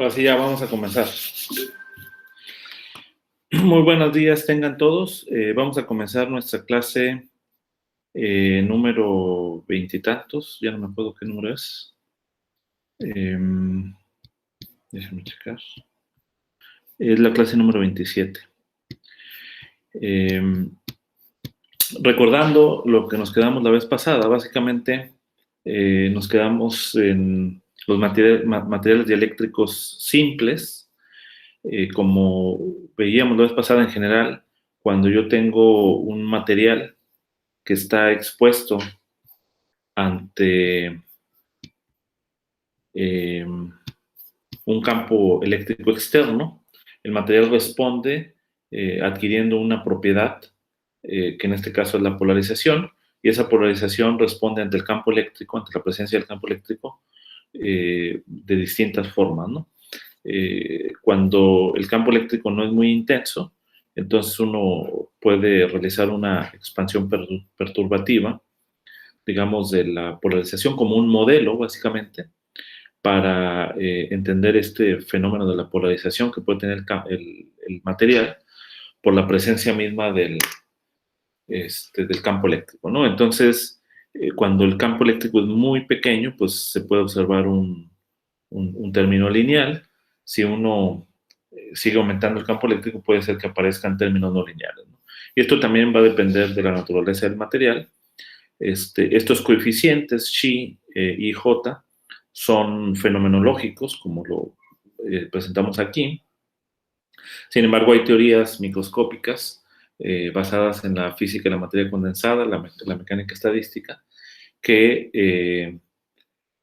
Ahora sí, ya vamos a comenzar. Muy buenos días tengan todos. Vamos a comenzar nuestra clase número veintitantos. Ya no me acuerdo qué número es. Déjenme checar. Es la clase número 27. Recordando lo que nos quedamos la vez pasada, básicamente nos quedamos en los materiales dieléctricos simples. Como veíamos la vez pasada en general, cuando yo tengo un material que está expuesto ante un campo eléctrico externo, el material responde adquiriendo una propiedad, que en este caso es la polarización, y esa polarización responde ante el campo eléctrico, ante la presencia del campo eléctrico, de distintas formas, ¿no? Cuando el campo eléctrico no es muy intenso, entonces uno puede realizar una expansión perturbativa, digamos, de la polarización como un modelo, básicamente, para entender este fenómeno de la polarización que puede tener el material por la presencia misma del campo eléctrico, ¿no? Entonces, cuando el campo eléctrico es muy pequeño, pues se puede observar un término lineal. Si uno sigue aumentando el campo eléctrico, puede ser que aparezcan términos no lineales, ¿no? Y esto también va a depender de la naturaleza del material. Estos coeficientes Xi y J son fenomenológicos, como lo presentamos aquí. Sin embargo, hay teorías microscópicas basadas en la física de la materia condensada, la mecánica estadística, que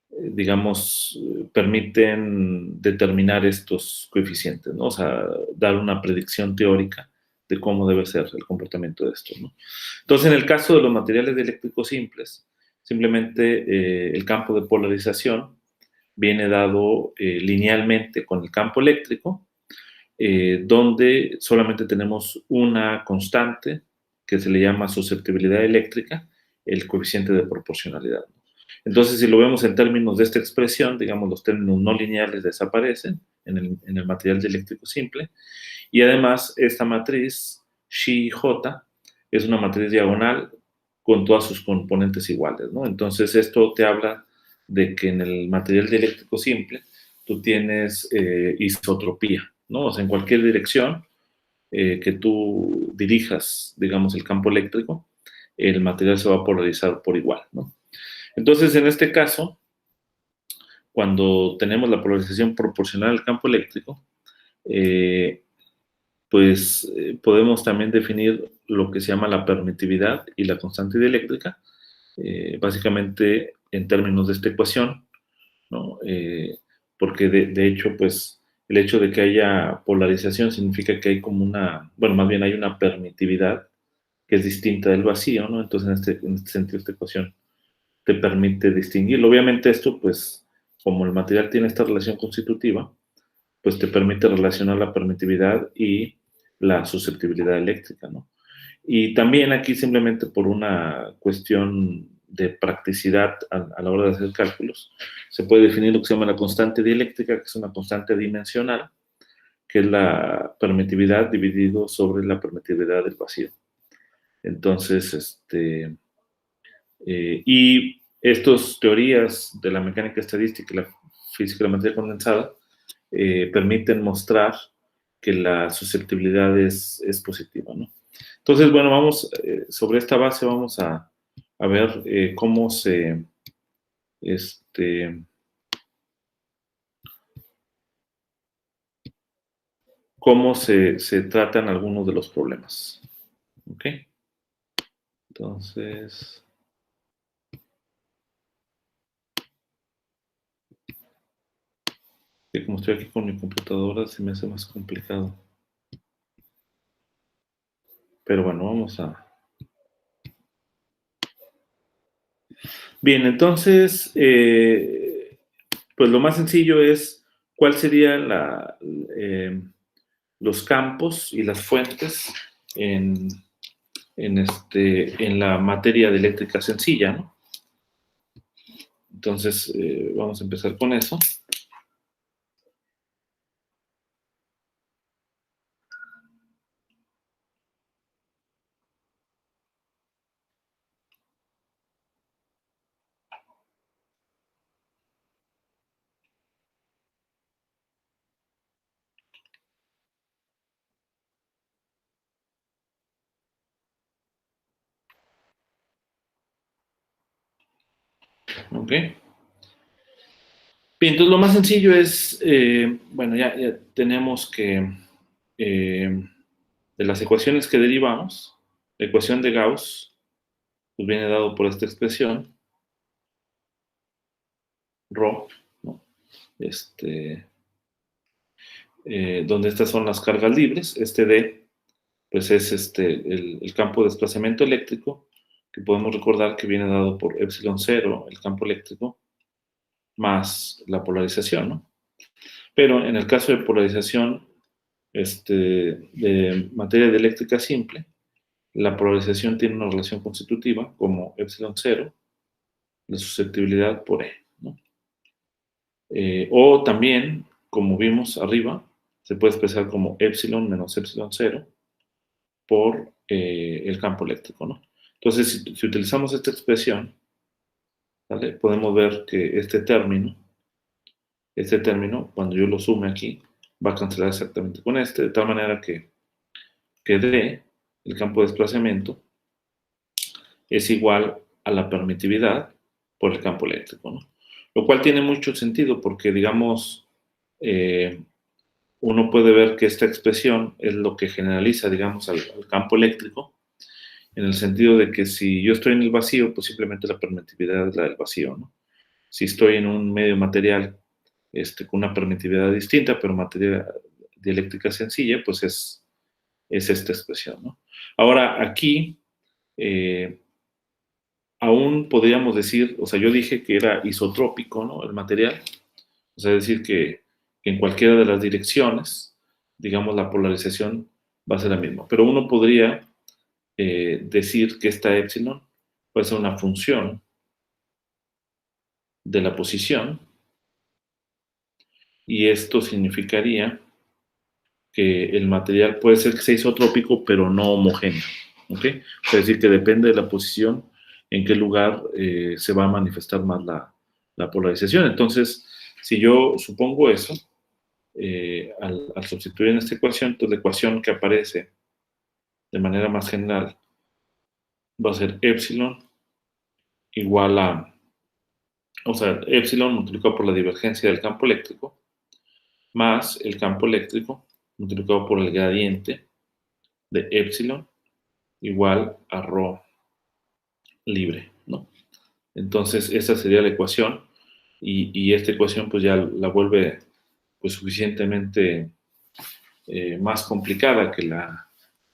digamos, permiten determinar estos coeficientes, ¿no? O sea, dar una predicción teórica de cómo debe ser el comportamiento de estos, ¿no? Entonces, en el caso de los materiales dieléctricos simples, simplemente el campo de polarización viene dado linealmente con el campo eléctrico, donde solamente tenemos una constante que se le llama susceptibilidad eléctrica, el coeficiente de proporcionalidad. Entonces, si lo vemos en términos de esta expresión, digamos, los términos no lineales desaparecen en el material dieléctrico simple, y además esta matriz Xi-J es una matriz diagonal con todas sus componentes iguales, ¿no? Entonces, esto te habla de que en el material dieléctrico simple tú tienes isotropía, ¿no? O sea, en cualquier dirección que tú dirijas, digamos, el campo eléctrico, el material se va a polarizar por igual, ¿no? Entonces, en este caso, cuando tenemos la polarización proporcional al campo eléctrico, podemos también definir lo que se llama la permitividad y la constante dieléctrica, básicamente en términos de esta ecuación, ¿no? Porque de hecho, pues, el hecho de que haya polarización significa que hay como más bien hay una permitividad que es distinta del vacío, ¿no? Entonces, en este sentido, esta ecuación te permite distinguirlo. Obviamente esto, pues, como el material tiene esta relación constitutiva, pues te permite relacionar la permitividad y la susceptibilidad eléctrica, ¿no? Y también aquí simplemente por una cuestión de practicidad a la hora de hacer cálculos, se puede definir lo que se llama la constante dieléctrica, que es una constante dimensional, que es la permitividad dividido sobre la permitividad del vacío. Entonces, y estas teorías de la mecánica estadística y la física de la materia condensada permiten mostrar que la susceptibilidad es positiva, ¿no? Entonces, bueno, sobre esta base vamos a ver cómo se tratan algunos de los problemas. ¿Ok? Entonces, como estoy aquí con mi computadora, se me hace más complicado. Pero bueno, vamos a... Bien, entonces, pues lo más sencillo es cuál serían los campos y las fuentes en la materia de eléctrica sencilla, ¿no? Entonces, vamos a empezar con eso. ¿Ok? Bien, entonces lo más sencillo es, bueno, ya tenemos que de las ecuaciones que derivamos, la ecuación de Gauss pues viene dado por esta expresión, ρ, ¿no? Donde estas son las cargas libres, este D, pues es el campo de desplazamiento eléctrico, que podemos recordar que viene dado por epsilon 0, el campo eléctrico, más la polarización, ¿no? Pero en el caso de polarización de materia eléctrica simple, la polarización tiene una relación constitutiva como epsilon 0, la susceptibilidad por E, ¿no? O también, como vimos arriba, se puede expresar como epsilon menos epsilon 0 por el campo eléctrico, ¿no? Entonces, si utilizamos esta expresión, ¿vale? Podemos ver que este término, cuando yo lo sume aquí, va a cancelar exactamente con este, de tal manera que D, el campo de desplazamiento, es igual a la permitividad por el campo eléctrico, ¿no? Lo cual tiene mucho sentido porque, digamos, uno puede ver que esta expresión es lo que generaliza, digamos, al campo eléctrico, en el sentido de que si yo estoy en el vacío, pues simplemente la permitividad es la del vacío, ¿no? Si estoy en un medio material con una permitividad distinta, pero materia dieléctrica sencilla, pues es esta expresión, ¿no? Ahora, aquí, aún podríamos decir, o sea, yo dije que era isotrópico, ¿no? El material, o sea, es decir, que en cualquiera de las direcciones, digamos, la polarización va a ser la misma. Pero uno podría decir que esta epsilon puede ser una función de la posición, y esto significaría que el material puede ser que sea isotrópico, pero no homogéneo, ¿ok? Es decir, que depende de la posición en qué lugar se va a manifestar más la polarización. Entonces, si yo supongo eso, al sustituir en esta ecuación, entonces la ecuación que aparece de manera más general va a ser epsilon igual a, o sea, epsilon multiplicado por la divergencia del campo eléctrico más el campo eléctrico multiplicado por el gradiente de epsilon igual a ρ libre, ¿no? Entonces, esa sería la ecuación, y esta ecuación pues ya la vuelve pues suficientemente más complicada que la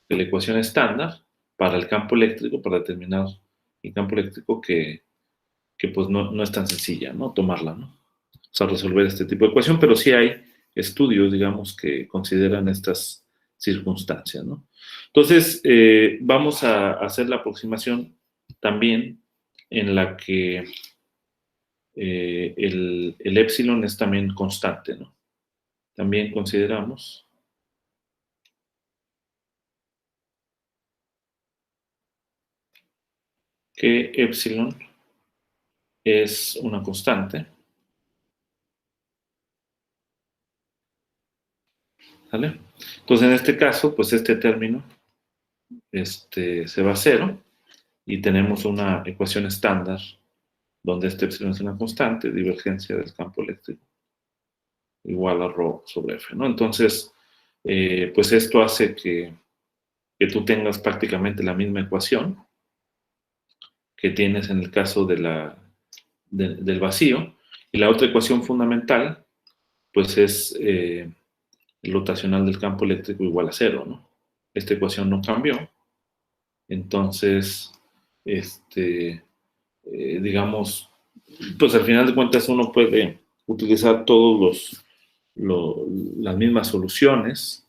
ecuación estándar para el campo eléctrico, para determinar el campo eléctrico, que pues no es tan sencilla, ¿no? Tomarla, ¿no? O sea, resolver este tipo de ecuación, pero sí hay estudios, digamos, que consideran estas circunstancias, ¿no? Entonces, vamos a hacer la aproximación también en la que el epsilon es también constante, ¿no? También consideramos que epsilon es una constante, ¿vale? Entonces, en este caso, pues este término se va a cero, y tenemos una ecuación estándar donde este epsilon es una constante, divergencia del campo eléctrico igual a ρ sobre F, ¿no? Entonces, pues esto hace que tú tengas prácticamente la misma ecuación que tienes en el caso del vacío, y la otra ecuación fundamental, pues es el rotacional del campo eléctrico igual a cero, ¿no? Esta ecuación no cambió, entonces, digamos, pues al final de cuentas uno puede utilizar todos las mismas soluciones,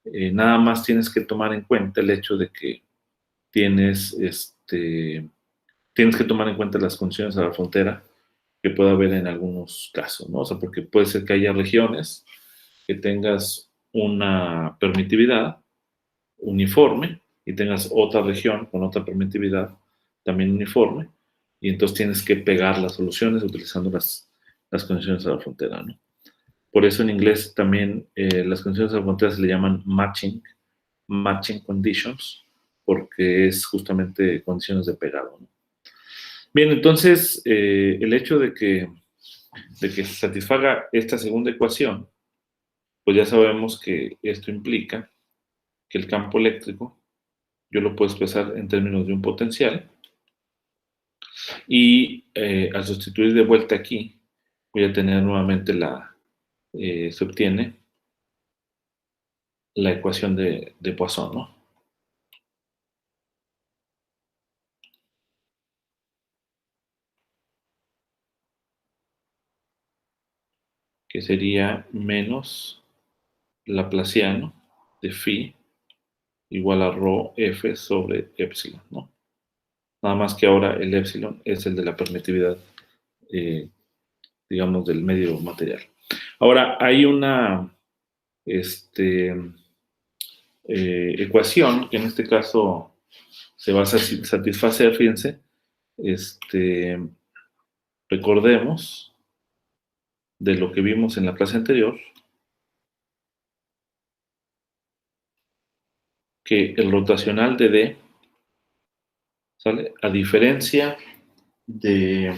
nada más tienes que tomar en cuenta el hecho de que tienes, tienes que tomar en cuenta las condiciones de la frontera que puede haber en algunos casos, ¿no? O sea, porque puede ser que haya regiones que tengas una permitividad uniforme y tengas otra región con otra permitividad también uniforme, y entonces tienes que pegar las soluciones utilizando las condiciones de la frontera, ¿no? Por eso en inglés también las condiciones de la frontera se le llaman matching conditions, porque es justamente condiciones de pegado, ¿no? Bien, entonces, el hecho de que se satisfaga esta segunda ecuación, pues ya sabemos que esto implica que el campo eléctrico yo lo puedo expresar en términos de un potencial y al sustituir de vuelta aquí voy a tener nuevamente se obtiene la ecuación de Poisson, ¿no? Que sería menos laplaciano de phi igual a rho f sobre epsilon, ¿no? Nada más que ahora el epsilon es el de la permitividad, eh, digamos, del medio material. Ahora, hay una este, ecuación que en este caso se va a satisfacer, fíjense, recordemos de lo que vimos en la clase anterior, que el rotacional de D, ¿sale? A diferencia de,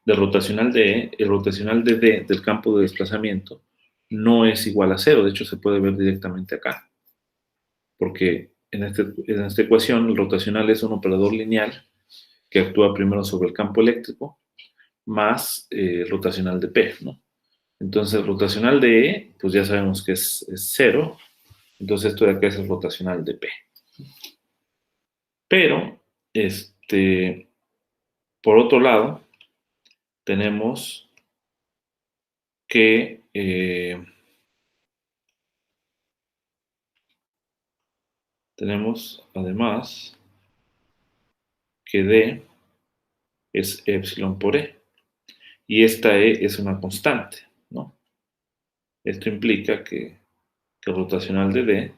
del rotacional de E, el rotacional de D del campo de desplazamiento no es igual a cero. De hecho, se puede ver directamente acá, porque en esta ecuación el rotacional es un operador lineal que actúa primero sobre el campo eléctrico más el rotacional de P, ¿no? Entonces, el rotacional de E, pues ya sabemos que es cero. Entonces, esto de acá es el rotacional de P. Pero, por otro lado, tenemos que tenemos además que D es epsilon por E. Y esta E es una constante, ¿no? Esto implica que el rotacional de D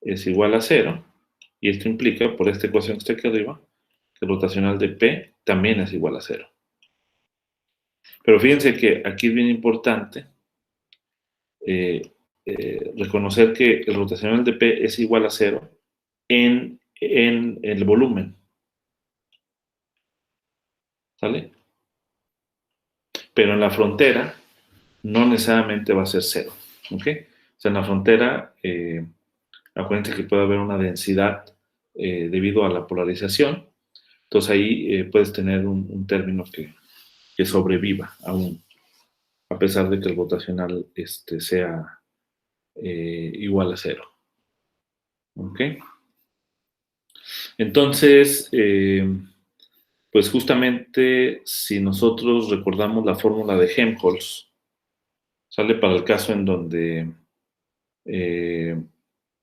es igual a cero. Y esto implica, por esta ecuación que está aquí arriba, que el rotacional de P también es igual a cero. Pero fíjense que aquí es bien importante reconocer que el rotacional de P es igual a cero en el volumen, ¿sale? Pero en la frontera no necesariamente va a ser cero, ¿ok? O sea, en la frontera, acuérdense que puede haber una densidad debido a la polarización, entonces ahí puedes tener un término que sobreviva aún, a pesar de que el rotacional sea igual a cero, ¿ok? Entonces, pues justamente si nosotros recordamos la fórmula de Helmholtz, sale para el caso en donde eh,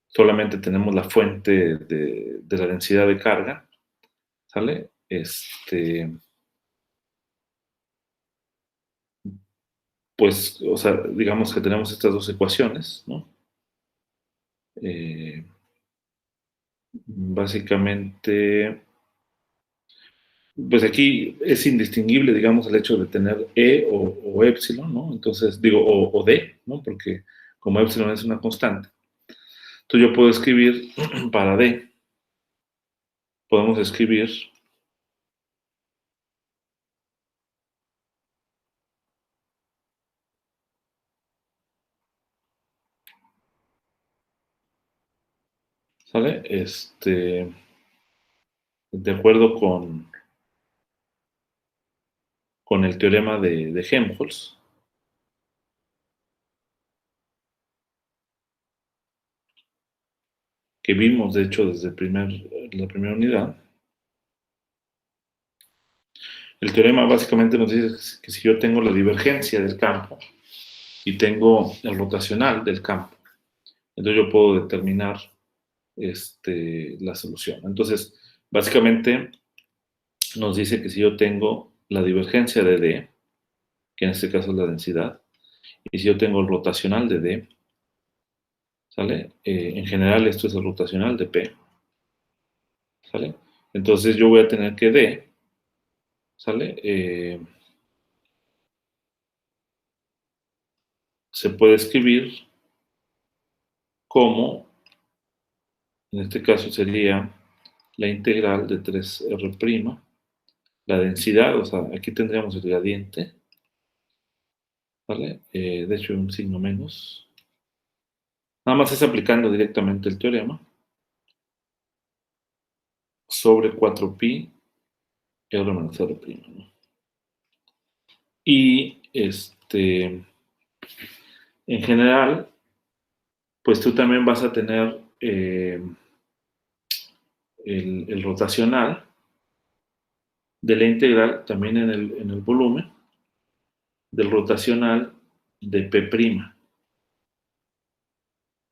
solamente tenemos la fuente de la densidad de carga, ¿sale? Pues, o sea, digamos que tenemos estas dos ecuaciones, ¿no? Eh, básicamente, pues aquí es indistinguible, digamos, el hecho de tener E o epsilon, ¿no? Entonces, digo, o D, ¿no? Porque como epsilon es una constante. Entonces yo puedo escribir para D, podemos escribir ¿sale? De acuerdo con el teorema de Helmholtz, que vimos, de hecho, desde la primera unidad. El teorema básicamente nos dice que si yo tengo la divergencia del campo y tengo el rotacional del campo, entonces yo puedo determinar la solución. Entonces, básicamente nos dice que si yo tengo la divergencia de D, que en este caso es la densidad, y si yo tengo el rotacional de D, ¿sale? En general esto es el rotacional de P, ¿sale? Entonces yo voy a tener que D, ¿sale? Se puede escribir como, en este caso sería la integral de 3R', la densidad, o sea, aquí tendríamos el gradiente, ¿vale? De hecho, un signo menos. Nada más es aplicando directamente el teorema sobre 4pi r menos r', ¿no? Y en general, pues tú también vas a tener el rotacional de la integral también en el volumen del rotacional de P',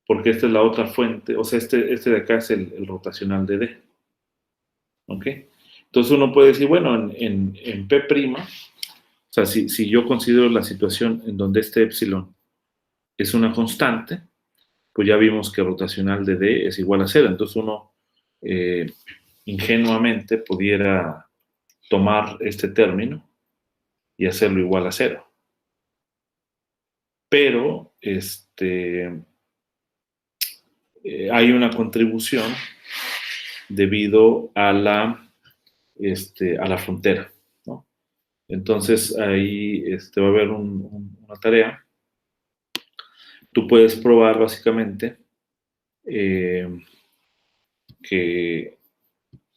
porque esta es la otra fuente, o sea, este de acá es el rotacional de D, ¿ok? Entonces uno puede decir, bueno, en P', o sea, si yo considero la situación en donde este épsilon es una constante, pues ya vimos que rotacional de D es igual a cero, entonces uno eh, ingenuamente pudiera tomar este término y hacerlo igual a cero. Pero hay una contribución debido a la frontera, ¿no? Entonces ahí va a haber una tarea. Tú puedes probar básicamente eh, que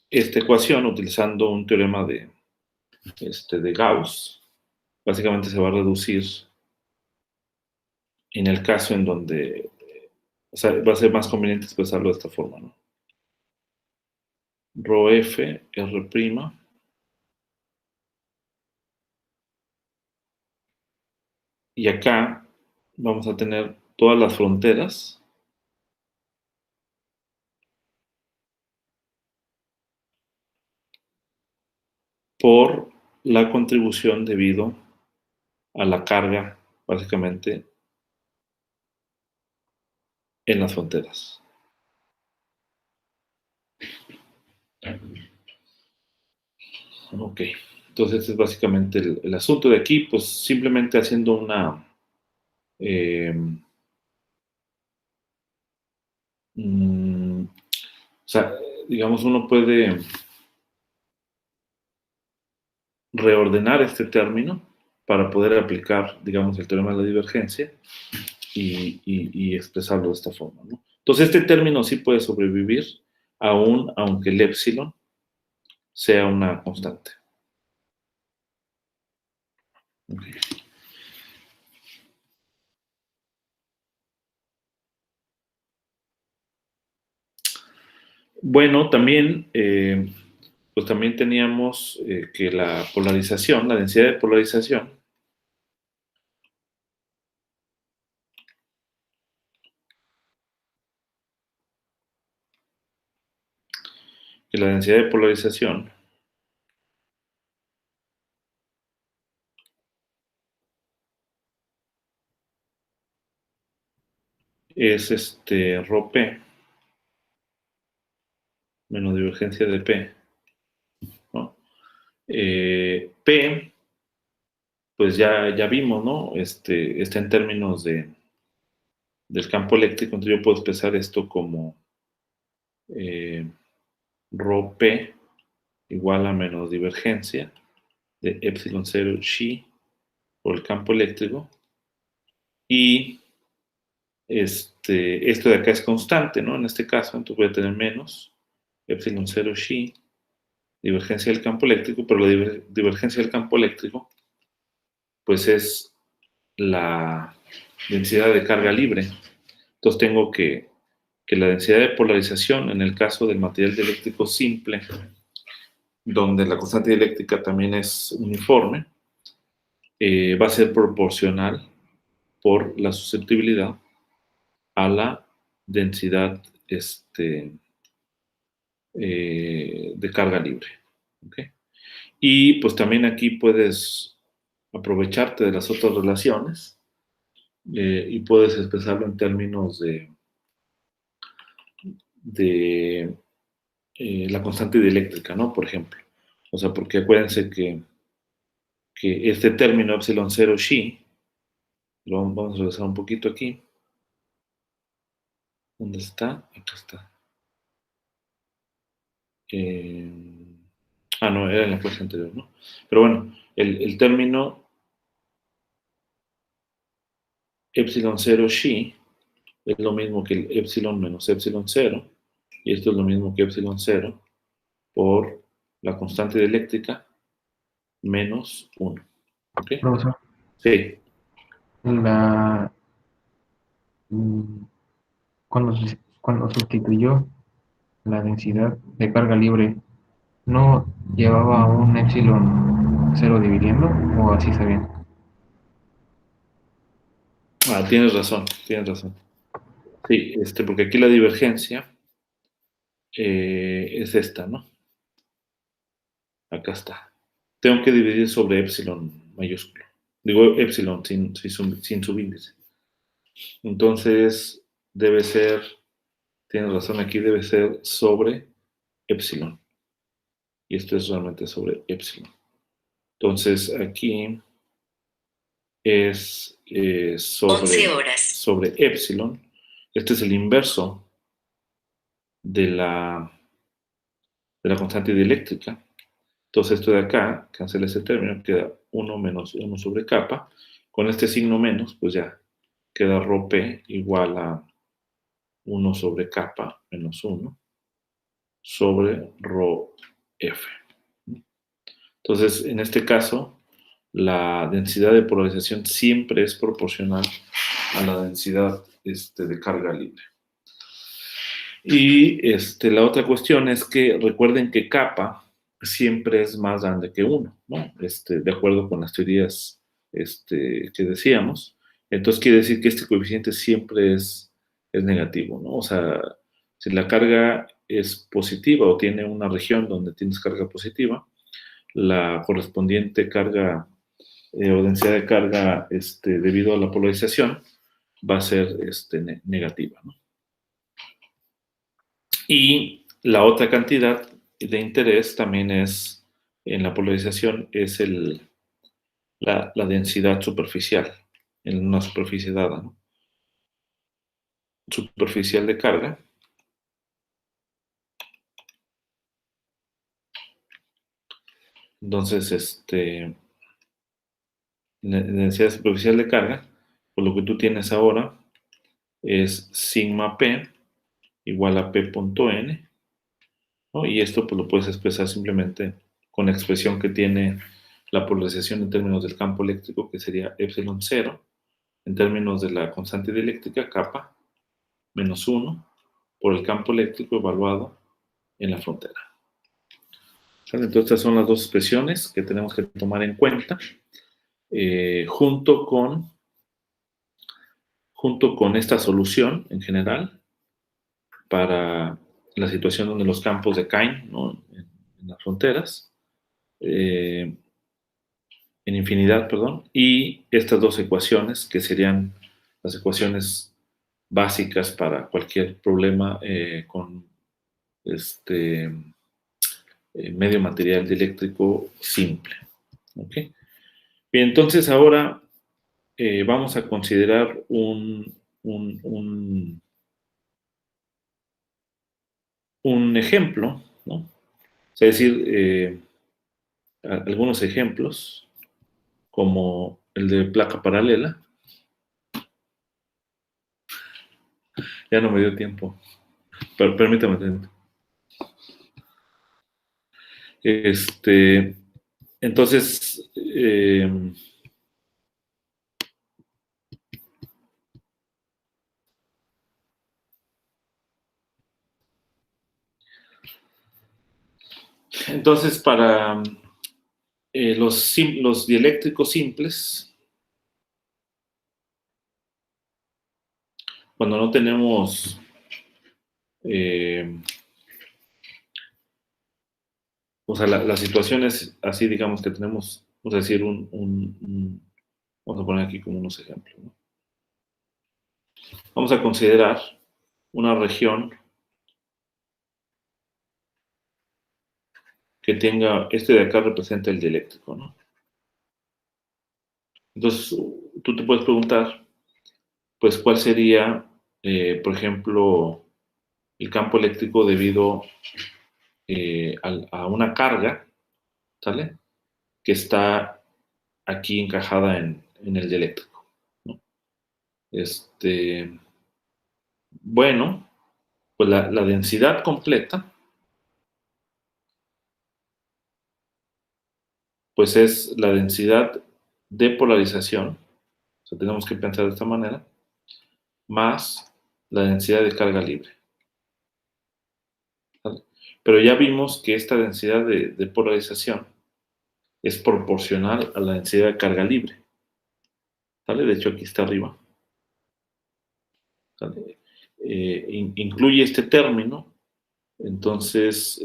esta ecuación, utilizando un teorema de Gauss, básicamente se va a reducir en el caso en donde, o sea, va a ser más conveniente expresarlo de esta forma, ¿no? Rho F, R', y acá vamos a tener todas las fronteras por la contribución debido a la carga, básicamente, en las fronteras. Ok, entonces este es básicamente el asunto de aquí, pues simplemente haciendo o sea, digamos, uno puede reordenar este término para poder aplicar, digamos, el teorema de la divergencia y expresarlo de esta forma, ¿no? Entonces, este término sí puede sobrevivir aún aunque el épsilon sea una constante. Okay. Bueno, también, pues también teníamos que la polarización, la densidad de polarización, que la densidad de polarización es ρ p menos divergencia de P, ¿no? P, pues ya vimos, ¿no? Está en términos del campo eléctrico, entonces yo puedo expresar esto como eh, ρ p igual a menos divergencia de epsilon 0 chi por el campo eléctrico, y esto de acá es constante, ¿no? En este caso, entonces voy a tener menos epsilon 0 chi, divergencia del campo eléctrico, pero la divergencia del campo eléctrico, pues es la densidad de carga libre. Entonces tengo que la densidad de polarización, en el caso del material dieléctrico simple, donde la constante dieléctrica también es uniforme, va a ser proporcional por la susceptibilidad a la densidad de carga libre. ¿Okay? Y pues también aquí puedes aprovecharte de las otras relaciones y puedes expresarlo en términos de la constante dieléctrica, ¿no? Por ejemplo. O sea, porque acuérdense que este término epsilon 0 chi, lo vamos a regresar un poquito aquí. ¿Dónde está? Acá está. Ah, no, era en la clase anterior, ¿no? Pero bueno, el término epsilon 0 xi es lo mismo que el epsilon menos epsilon 0, y esto es lo mismo que epsilon 0 por la constante dieléctrica menos 1. ¿Ok? Profesor, Sí. la, mm, cuando sustituyó la densidad de carga libre, ¿no llevaba un epsilon cero dividiendo o así está bien? Ah, tienes razón, tienes razón. Sí, porque aquí la divergencia es esta, ¿no? Acá está. Tengo que dividir sobre epsilon mayúsculo. Digo epsilon sin subíndice. Entonces, debe ser, tienes razón, aquí debe ser sobre epsilon. Y esto es realmente sobre epsilon. Entonces, aquí es sobre epsilon. Este es el inverso de la constante dieléctrica. Entonces, esto de acá, cancela ese término, queda 1 menos 1 sobre kappa. Con este signo menos, pues ya queda rho p igual a 1 sobre kappa menos 1 sobre rho f. Entonces, en este caso, la densidad de polarización siempre es proporcional a la densidad de carga libre. Y la otra cuestión es que recuerden que kappa siempre es más grande que 1, ¿no? De acuerdo con las teorías que decíamos. Entonces quiere decir que este coeficiente siempre es negativo, ¿no? O sea, si la carga es positiva o tiene una región donde tienes carga positiva, la correspondiente carga o densidad de carga debido a la polarización va a ser negativa, ¿no? Y la otra cantidad de interés también es, en la polarización, es la densidad superficial en una superficie dada, ¿no? Superficial de carga. Entonces, la densidad superficial de carga, por lo que tú tienes ahora, es sigma p igual a p punto n, ¿no? Y esto pues lo puedes expresar simplemente con la expresión que tiene la polarización en términos del campo eléctrico, que sería epsilon 0, en términos de la constante dieléctrica, kappa, menos 1, por el campo eléctrico evaluado en la frontera. ¿Sale? Entonces, estas son las dos expresiones que tenemos que tomar en cuenta, junto con esta solución en general para la situación donde los campos decaen, ¿no? En las fronteras, en infinidad, perdón, y estas dos ecuaciones que serían las ecuaciones básicas para cualquier problema con medio material dieléctrico simple. ¿Okay? Bien, entonces ahora vamos a considerar un ejemplo, ¿no? Es decir, algunos ejemplos, como el de placa paralela. Ya no me dio tiempo, pero permítame. Entonces, para los dieléctricos simples, cuando no tenemos o sea, la situación es así, digamos que tenemos, vamos a decir, vamos a poner aquí como unos ejemplos, ¿no? Vamos a considerar una región que tenga, de acá representa el dieléctrico, ¿no? Entonces, tú te puedes preguntar, pues, ¿cuál sería, por ejemplo, el campo eléctrico debido a una carga ¿sale? Que está aquí encajada en el dieléctrico, ¿no? Bueno, pues la densidad completa, pues es la densidad de polarización, o sea, tenemos que pensar de esta manera, más la densidad de carga libre, ¿sale? Pero ya vimos que esta densidad de polarización es proporcional a la densidad de carga libre, ¿sale? De hecho, aquí está arriba, ¿sale? Incluye este término, entonces,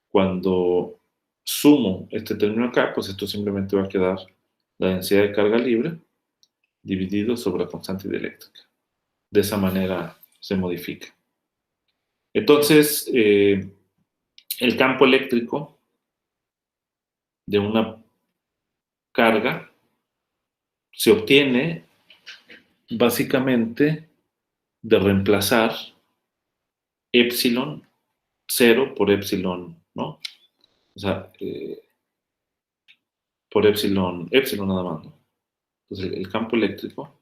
cuando sumo este término acá, pues esto simplemente va a quedar la densidad de carga libre dividido sobre la constante dieléctrica. De esa manera se modifica. Entonces, el campo eléctrico de una carga se obtiene básicamente de reemplazar epsilon 0 por epsilon, ¿no? O sea, por epsilon nada más, ¿no? Entonces, el campo eléctrico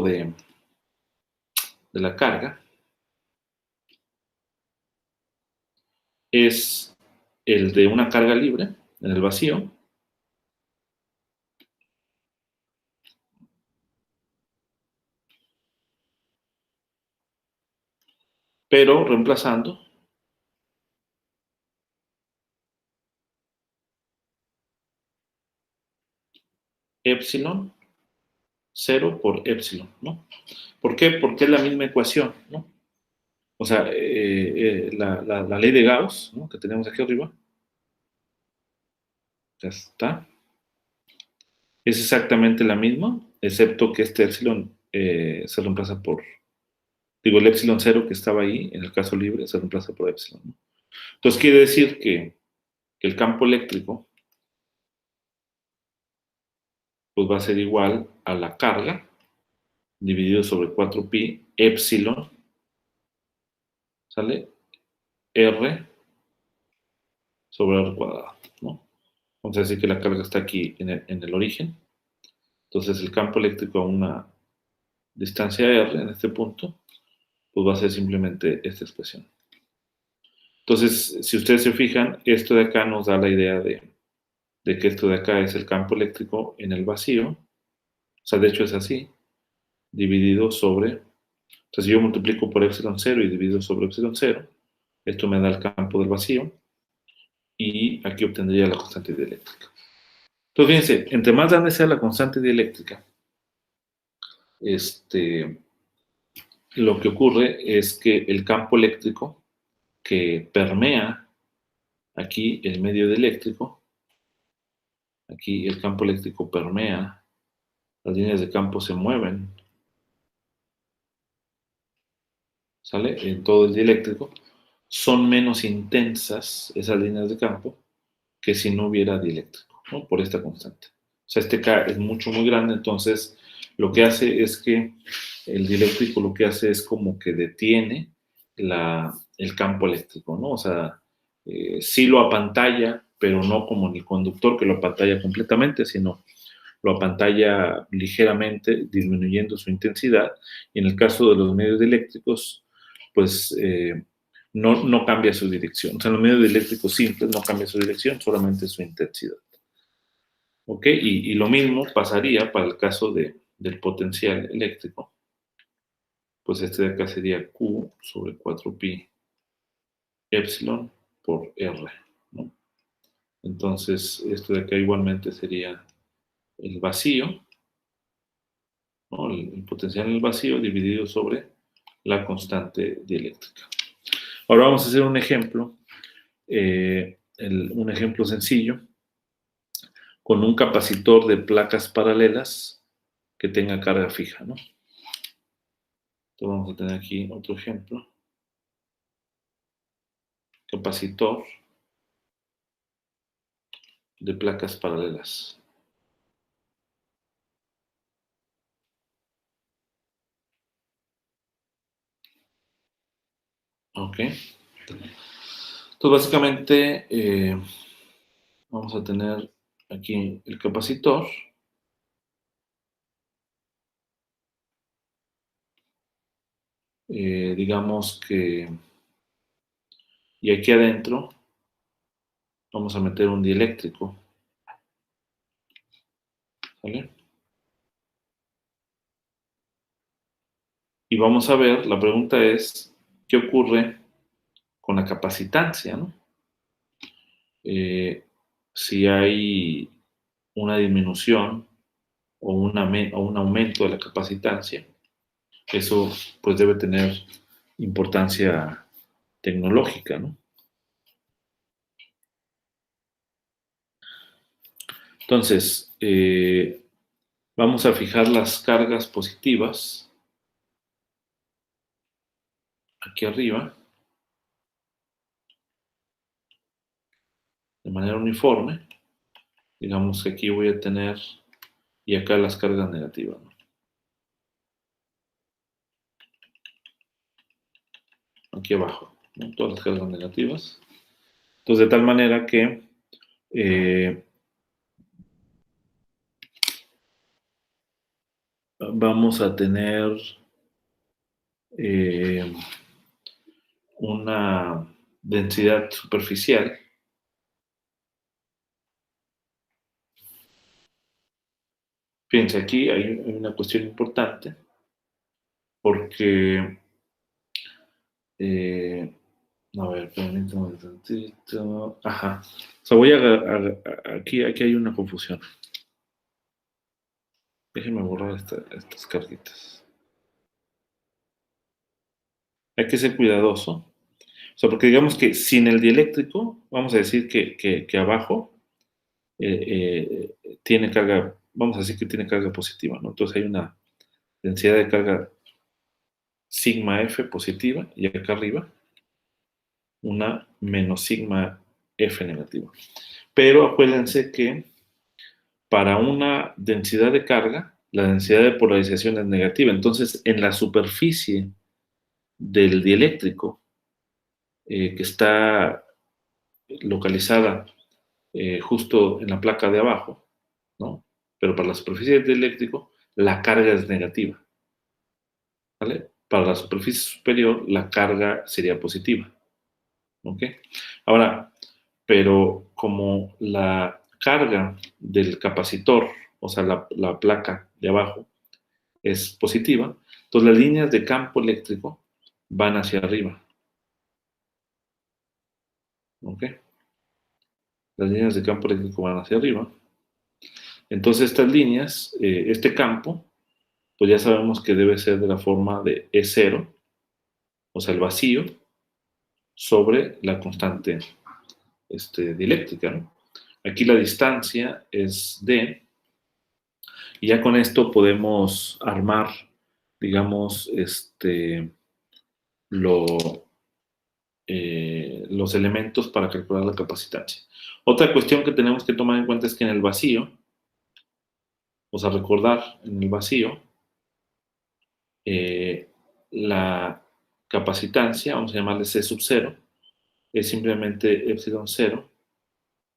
de la carga es el de una carga libre en el vacío pero reemplazando epsilon 0 por epsilon, ¿no? ¿Por qué? Porque es la misma ecuación, ¿no? O sea, la ley de Gauss, ¿no? Que tenemos aquí arriba, ya está, es exactamente la misma, excepto que este epsilon se reemplaza por, digo, el epsilon 0 que estaba ahí, en el caso libre, se reemplaza por epsilon, ¿no? Entonces quiere decir que el campo eléctrico pues va a ser igual a la carga dividido sobre 4pi epsilon, ¿sale? R sobre R cuadrado, ¿no? Vamos a decir que la carga está aquí en el origen. Entonces el campo eléctrico a una distancia R en este punto, pues va a ser simplemente esta expresión. Entonces, si ustedes se fijan, esto de acá nos da la idea de que esto de acá es el campo eléctrico en el vacío. O sea, de hecho es así, dividido sobre, o sea, si yo multiplico por epsilon 0 y divido sobre epsilon 0, esto me da el campo del vacío y aquí obtendría la constante dieléctrica. Entonces, fíjense, entre más grande sea la constante dieléctrica, lo que ocurre es que el campo eléctrico que permea aquí el medio dieléctrico, aquí el campo eléctrico permea, las líneas de campo se mueven, ¿sale? En todo el dieléctrico, son menos intensas esas líneas de campo que si no hubiera dieléctrico, ¿no? Por esta constante. O sea, este K es mucho, muy grande, entonces lo que hace es que el dieléctrico lo que hace es como que detiene el campo eléctrico, ¿no? O sea, sí lo apantalla, pero no como en el conductor que lo apantalla completamente, sino lo apantalla ligeramente, disminuyendo su intensidad. Y en el caso de los medios eléctricos, pues no cambia su dirección. O sea, en los medios eléctricos simples no cambia su dirección, solamente su intensidad. ¿Ok? Y lo mismo pasaría para el caso del potencial eléctrico. Pues este de acá sería Q sobre 4pi epsilon por R, ¿no? Entonces, esto de acá igualmente sería el vacío, ¿no? El potencial en el vacío dividido sobre la constante dieléctrica. Ahora vamos a hacer un ejemplo, un ejemplo sencillo, con un capacitor de placas paralelas que tenga carga fija, ¿no? Entonces vamos a tener aquí otro ejemplo. Capacitor de placas paralelas. Ok. Entonces, básicamente, vamos a tener aquí el capacitor. Digamos que, y aquí adentro vamos a meter un dieléctrico, ¿vale? Y vamos a ver, la pregunta es, ¿qué ocurre con la capacitancia, ¿no? Eh, si hay una disminución o un aumento de la capacitancia, eso pues debe tener importancia tecnológica, ¿no? Entonces, vamos a fijar las cargas positivas aquí arriba de manera uniforme. Digamos que aquí voy a tener, y acá las cargas negativas, ¿no? Aquí abajo, ¿no? Todas las cargas negativas. Entonces, de tal manera que eh, vamos a tener eh, una densidad superficial. Fíjense, aquí hay una cuestión importante porque, eh, a ver, permítame un tantito. Ajá. O sea, aquí hay una confusión. Déjenme borrar estas carguitas. Hay que ser cuidadoso. O sea, porque digamos que sin el dieléctrico, vamos a decir que abajo tiene carga, vamos a decir que tiene carga positiva, ¿no? Entonces hay una densidad de carga sigma F positiva y acá arriba una menos sigma F negativa. Pero acuérdense que para una densidad de carga, la densidad de polarización es negativa. Entonces, en la superficie del dieléctrico, que está localizada justo en la placa de abajo, ¿no? Pero para la superficie del dieléctrico, la carga es negativa, ¿vale? Para la superficie superior, la carga sería positiva, ¿ok? Ahora, pero como la carga del capacitor, o sea, la placa de abajo, es positiva, entonces las líneas de campo eléctrico van hacia arriba, ¿ok? Las líneas de campo eléctrico van hacia arriba. Entonces estas líneas, este campo, pues ya sabemos que debe ser de la forma de E0, o sea, el vacío, sobre la constante dieléctrica, ¿no? Aquí la distancia es D, y ya con esto podemos armar, digamos, lo, los elementos para calcular la capacitancia. Otra cuestión que tenemos que tomar en cuenta es que en el vacío, o sea, recordar, en el vacío, eh, la capacitancia, vamos a llamarle C sub 0, es simplemente epsilon 0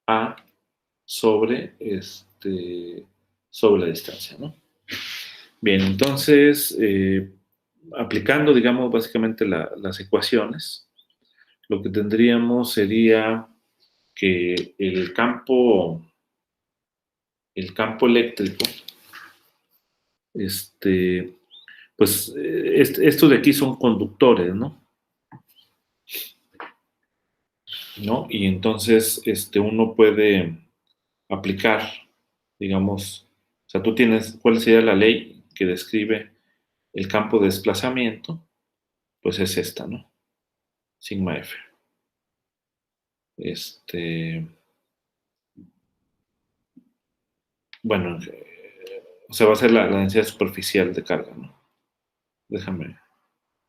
A sobre la distancia, ¿no? Bien, entonces, aplicando, digamos, básicamente las ecuaciones, lo que tendríamos sería que el campo eléctrico, pues estos de aquí son conductores, ¿no? ¿No? Y entonces uno puede aplicar, digamos, o sea, tú tienes, ¿cuál sería la ley que describe el campo de desplazamiento? Pues es esta, ¿no? Sigma F. Bueno, o sea, va a ser la densidad superficial de carga, ¿no? Déjame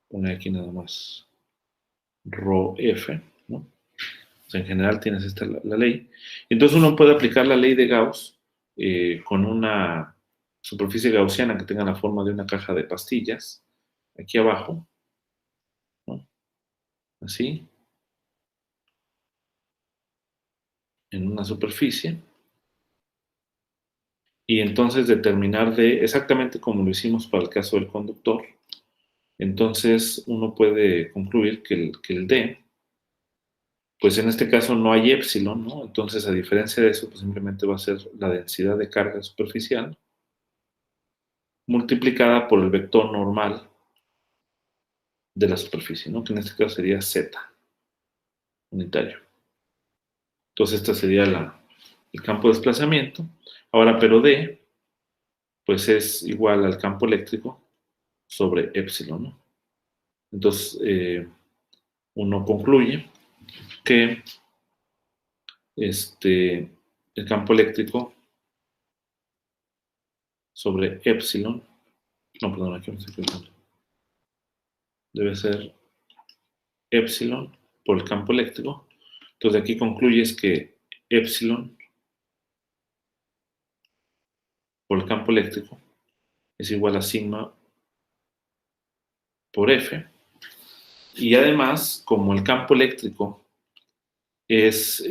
poner aquí nada más rho F, ¿no? O sea, en general tienes esta la ley. Entonces uno puede aplicar la ley de Gauss con una superficie gaussiana que tenga la forma de una caja de pastillas, aquí abajo, ¿no? así, en una superficie, y entonces determinar D exactamente como lo hicimos para el caso del conductor. Entonces uno puede concluir que el D, pues en este caso no hay épsilon, ¿no? Entonces, a diferencia de eso, pues simplemente va a ser la densidad de carga superficial multiplicada por el vector normal de la superficie, ¿no? Que en este caso sería Z unitario. Entonces, este sería el campo de desplazamiento. Ahora, pero D, pues es igual al campo eléctrico sobre épsilon, ¿no? Entonces, uno concluye que el campo eléctrico sobre épsilon, no, perdón, aquí no estoy pensando, debe ser épsilon por el campo eléctrico. Entonces, de aquí concluyes que épsilon por el campo eléctrico es igual a sigma por F. Y además, como el campo eléctrico es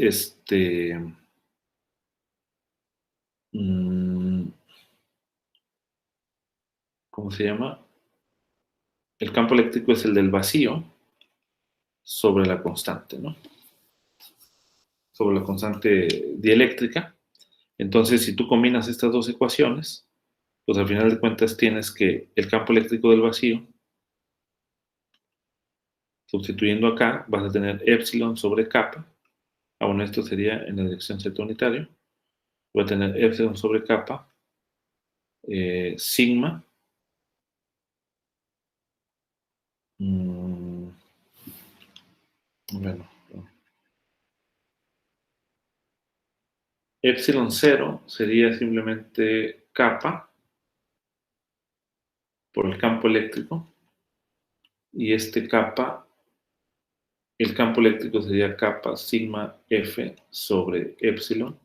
¿cómo se llama? El campo eléctrico es el del vacío sobre la constante, ¿no? Sobre la constante dieléctrica. Entonces, si tú combinas estas dos ecuaciones, pues al final de cuentas tienes que el campo eléctrico del vacío, sustituyendo acá, vas a tener épsilon sobre kappa. Bueno, esto sería en la dirección z unitario. Voy a tener épsilon sobre kappa, sigma, bueno, épsilon 0 sería simplemente kappa por el campo eléctrico, y este kappa, el campo eléctrico sería kappa sigma F sobre épsilon,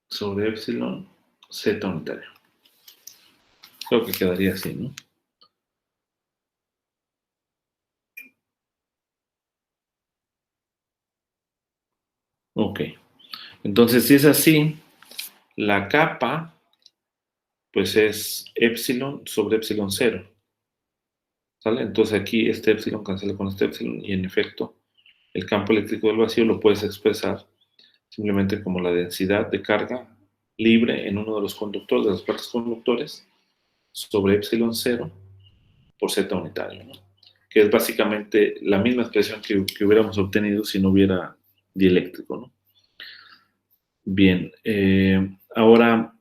sobre épsilon z unitario. Creo que quedaría así, ¿no? Ok. Entonces, si es así, la capa, pues es épsilon sobre épsilon 0. ¿Sale? Entonces aquí este épsilon cancela con este épsilon y en efecto el campo eléctrico del vacío lo puedes expresar simplemente como la densidad de carga libre en uno de los conductores, de los partes conductores, sobre épsilon 0 por z unitario, ¿no? Que es básicamente la misma expresión que hubiéramos obtenido si no hubiera dieléctrico, ¿no? Bien, ahora,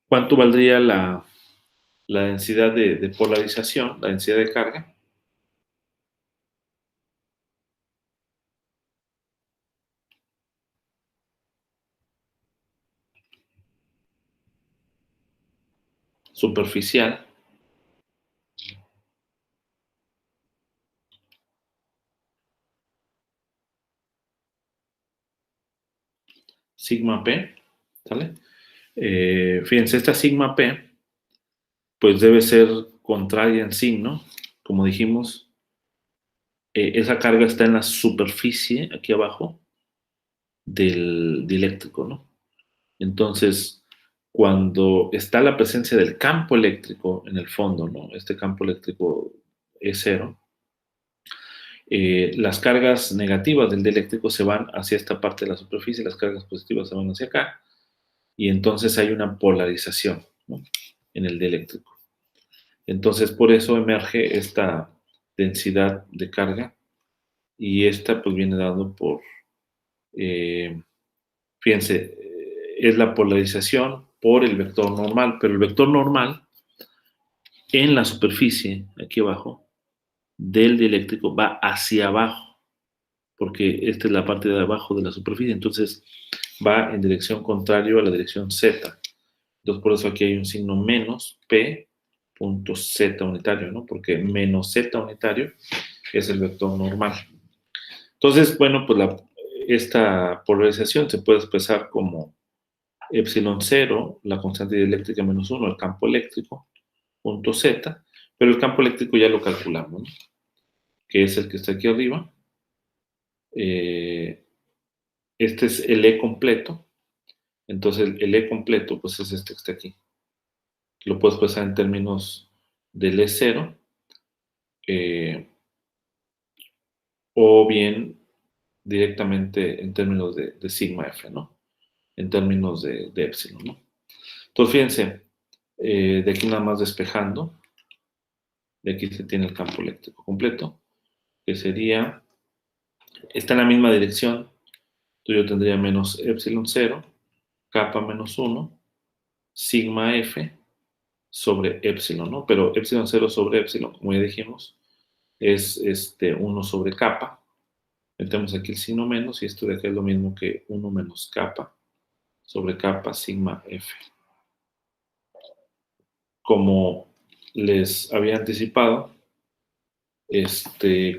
¿cuánto valdría la densidad de polarización, la densidad de carga? Superficial, sigma P, ¿sale? Fíjense, esta sigma P, pues debe ser contraria en signo, como dijimos, esa carga está en la superficie, aquí abajo, del dieléctrico, ¿no? Entonces, cuando está la presencia del campo eléctrico en el fondo, ¿no? Este campo eléctrico es cero, las cargas negativas del dieléctrico se van hacia esta parte de la superficie, las cargas positivas se van hacia acá, y entonces hay una polarización, ¿no? En el dieléctrico. Entonces, por eso emerge esta densidad de carga, y esta pues viene dado por, fíjense, es la polarización por el vector normal, pero el vector normal en la superficie, aquí abajo, del dieléctrico va hacia abajo, porque esta es la parte de abajo de la superficie, entonces va en dirección contraria a la dirección z. Entonces, por eso aquí hay un signo menos p punto z unitario, ¿no? Porque menos z unitario es el vector normal. Entonces, bueno, pues esta polarización se puede expresar como epsilon 0, la constante dieléctrica menos 1, el campo eléctrico, punto Z, pero el campo eléctrico ya lo calculamos, ¿no? Que es el que está aquí arriba. Este es el E completo, entonces el E completo pues es este que está aquí. Lo puedes expresar en términos del E0, o bien directamente en términos de sigma F, ¿no? En términos de epsilon, ¿no? Entonces, fíjense, de aquí nada más despejando, de aquí se tiene el campo eléctrico completo, que sería, está en la misma dirección, entonces yo tendría menos epsilon 0, kappa menos 1, sigma F sobre epsilon, ¿no? Pero epsilon 0 sobre epsilon, como ya dijimos, es 1 sobre kappa. Metemos aquí el signo menos y esto de acá es lo mismo que 1 menos kappa sobre kappa sigma F. Como les había anticipado,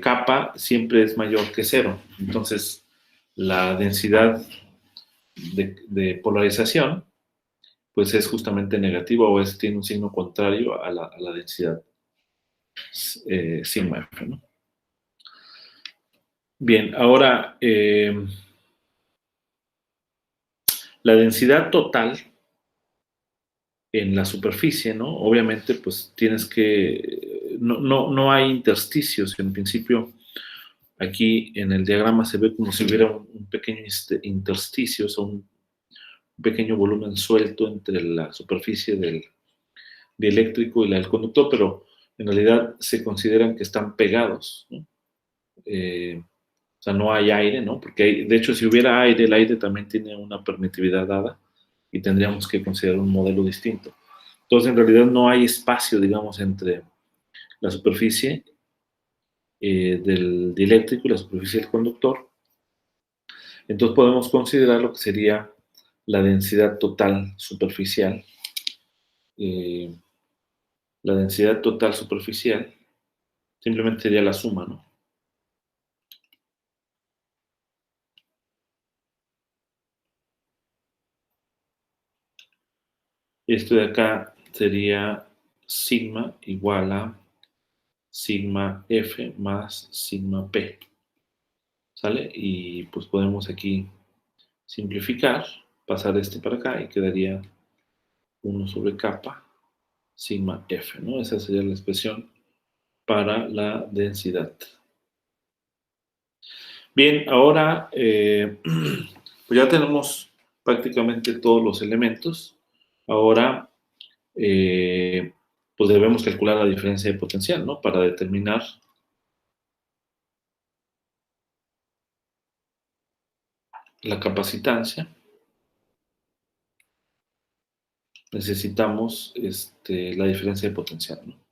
kappa siempre es mayor que 0. Entonces, la densidad de polarización pues es justamente negativa o tiene un signo contrario a la densidad sigma F, ¿no? Bien, ahora la densidad total en la superficie, ¿no? Obviamente, pues tienes que, no hay intersticios. En principio, aquí en el diagrama se ve como si hubiera un pequeño intersticio, o sea, un pequeño volumen suelto entre la superficie del dieléctrico y la del conductor, pero en realidad se consideran que están pegados, ¿no? O sea, no hay aire, ¿no? Porque de hecho, si hubiera aire, el aire también tiene una permitividad dada y tendríamos que considerar un modelo distinto. Entonces, en realidad no hay espacio, digamos, entre la superficie del dieléctrico y la superficie del conductor. Entonces podemos considerar lo que sería la densidad total superficial. La densidad total superficial simplemente sería la suma, ¿no? Esto de acá sería sigma igual a sigma F más sigma P, ¿sale? Y pues podemos aquí simplificar, pasar para acá y quedaría 1 sobre kappa sigma F, ¿no? Esa sería la expresión para la densidad. Bien, ahora pues ya tenemos prácticamente todos los elementos. Ahora pues debemos calcular la diferencia de potencial, ¿no? Para determinar la capacitancia necesitamos la diferencia de potencial, ¿no?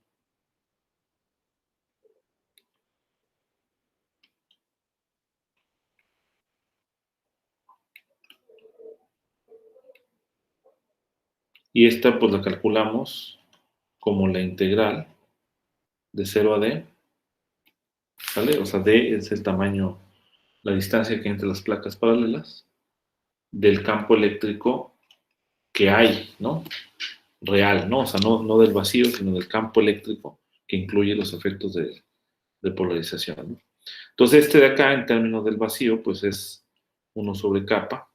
Y esta pues la calculamos como la integral de 0 a d, ¿vale? O sea, d es el tamaño, la distancia que hay entre las placas paralelas del campo eléctrico que hay, ¿no? Real, ¿no? O sea, no del vacío, sino del campo eléctrico que incluye los efectos de polarización, ¿no? Entonces, de acá, en términos del vacío, pues es 1 sobre kappa,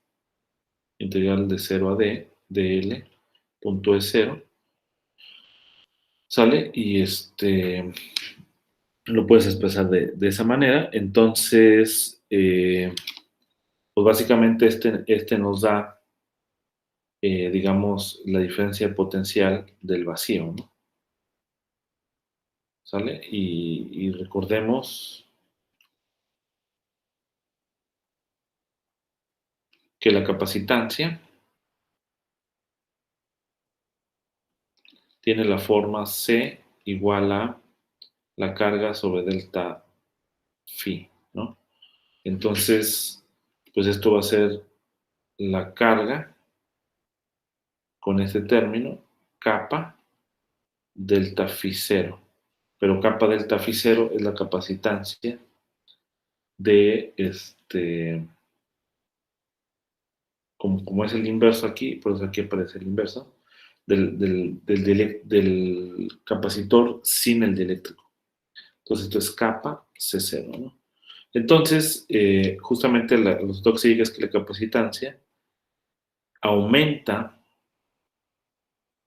integral de 0 a d, dl, punto es 0, ¿sale? Y lo puedes expresar de esa manera. Entonces, pues básicamente nos da, digamos, la diferencia potencial del vacío, ¿no? ¿Sale? Y recordemos que la capacitancia tiene la forma C igual a la carga sobre delta phi, ¿no? Entonces, pues esto va a ser la carga con este término, kappa delta phi 0. Pero kappa delta phi 0 es la capacitancia de como es el inverso aquí, por eso aquí aparece el inverso, del capacitor sin el dieléctrico. Entonces esto es kappa C0, ¿no? Entonces, justamente el resultado que sigue es que la capacitancia aumenta,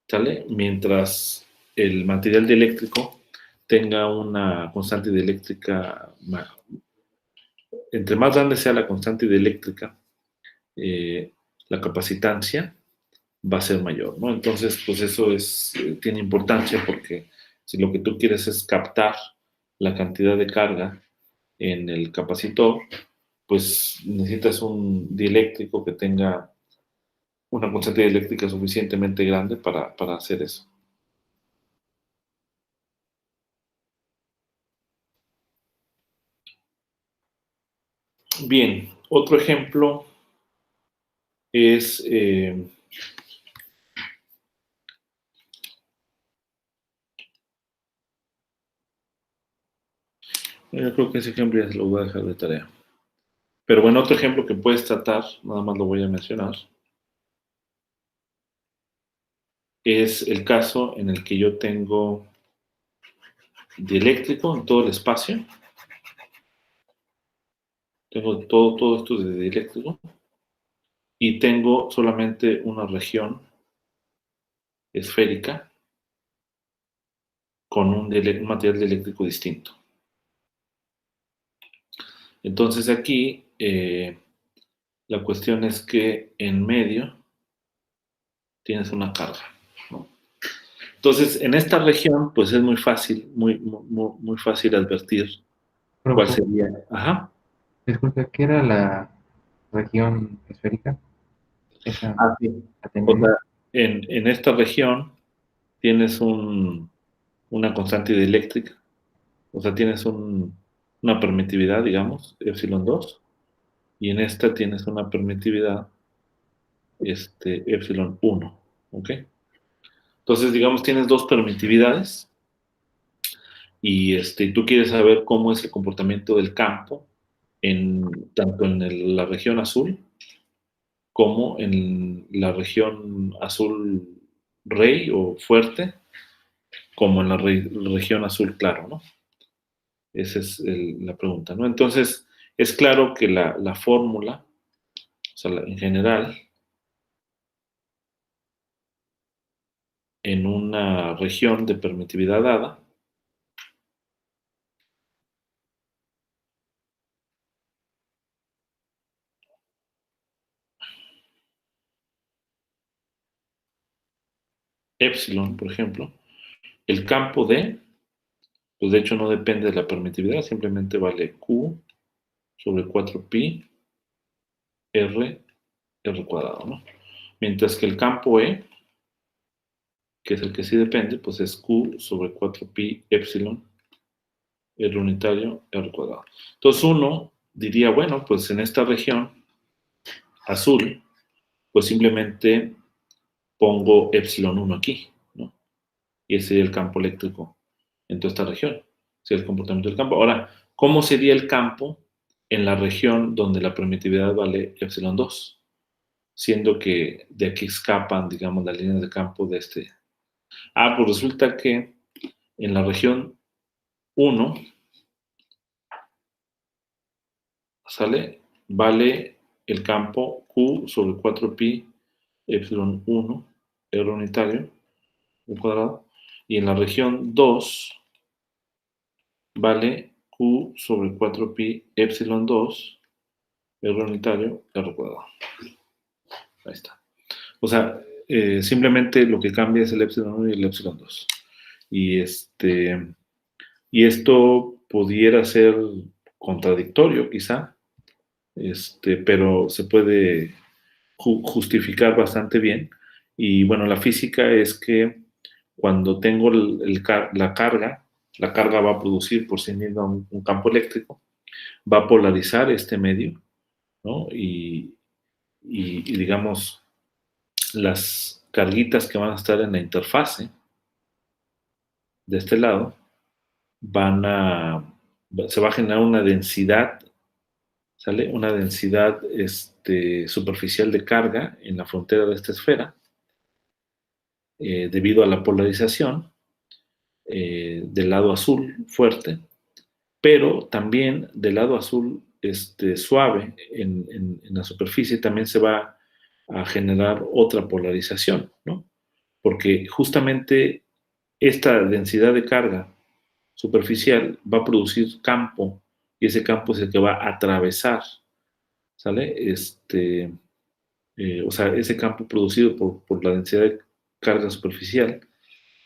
¿sale? Mientras el material dieléctrico tenga una constante dieléctrica, entre más grande sea la constante dieléctrica, eh, la capacitancia va a ser mayor, ¿no? Entonces, pues eso tiene importancia porque si lo que tú quieres es captar la cantidad de carga en el capacitor, pues necesitas un dieléctrico que tenga una constante dieléctrica suficientemente grande para hacer eso. Bien, otro ejemplo es, yo creo que ese ejemplo ya se lo voy a dejar de tarea. Pero bueno, otro ejemplo que puedes tratar, nada más lo voy a mencionar, es el caso en el que yo tengo dieléctrico en todo el espacio. Tengo todo esto de dieléctrico y tengo solamente una región esférica con un material dieléctrico distinto. Entonces aquí la cuestión es que en medio tienes una carga, ¿no? Entonces, en esta región, pues es muy fácil, muy fácil advertir cuál Profesor, sería. Ajá. disculpe, ¿qué era la región esférica? Esa Ah, sí. la O tenía sea, mal. en esta región tienes una constante dieléctrica, o sea, tienes una permitividad, digamos, epsilon 2, y en esta tienes una permitividad, epsilon 1, ¿ok? Entonces, digamos, tienes dos permitividades y tú quieres saber cómo es el comportamiento del campo tanto en la región azul como en la región azul rey o fuerte, como en la región azul claro, ¿no? Esa es la pregunta, ¿no? Entonces, es claro que la fórmula, o sea, en general, en una región de permitividad dada, epsilon, por ejemplo, el campo D, pues de hecho no depende de la permitividad, simplemente vale Q sobre 4pi R cuadrado, ¿no? Mientras que el campo E, que es el que sí depende, pues es Q sobre 4pi epsilon R unitario R cuadrado. Entonces uno diría, bueno, pues en esta región azul, pues simplemente pongo epsilon 1 aquí, ¿no? Y ese sería el campo eléctrico en toda esta región. Sería el comportamiento del campo. Ahora, ¿cómo sería el campo en la región donde la permitividad vale epsilon 2? Siendo que de aquí escapan, digamos, las líneas de campo de este. Ah, pues resulta que en la región 1, ¿sale? Vale el campo Q sobre 4pi epsilon 1 R unitario un cuadrado, y en la región 2 vale Q sobre 4pi epsilon 2 R unitario R cuadrado. Ahí está. O sea, simplemente lo que cambia es el epsilon 1 y el epsilon 2. Y, y esto pudiera ser contradictorio quizá, pero se puede justificar bastante bien. Y bueno, la física es que cuando tengo la carga va a producir por sí misma un campo eléctrico, va a polarizar este medio, ¿no? Y digamos, las carguitas que van a estar en la interfase de este lado se va a generar una densidad, ¿sale? Una densidad superficial de carga en la frontera de esta esfera, debido a la polarización del lado azul fuerte, pero también del lado azul suave en la superficie también se va a generar otra polarización, ¿no? Porque justamente esta densidad de carga superficial va a producir campo y ese campo es el que va a atravesar, ¿sale? O sea, ese campo producido por la densidad de carga superficial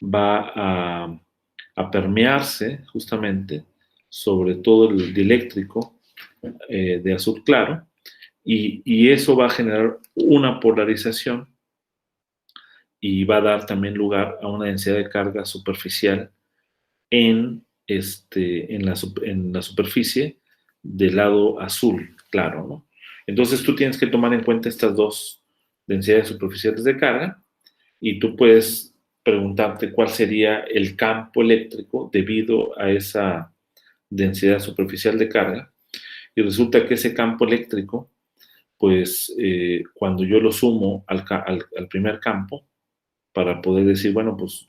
va a permearse justamente sobre todo el dieléctrico de azul claro y eso va a generar una polarización y va a dar también lugar a una densidad de carga superficial en la superficie del lado azul claro, ¿no? Entonces tú tienes que tomar en cuenta estas dos densidades superficiales de carga y tú puedes preguntarte cuál sería el campo eléctrico debido a esa densidad superficial de carga. Y resulta que ese campo eléctrico, pues cuando yo lo sumo al primer campo, para poder decir, bueno, pues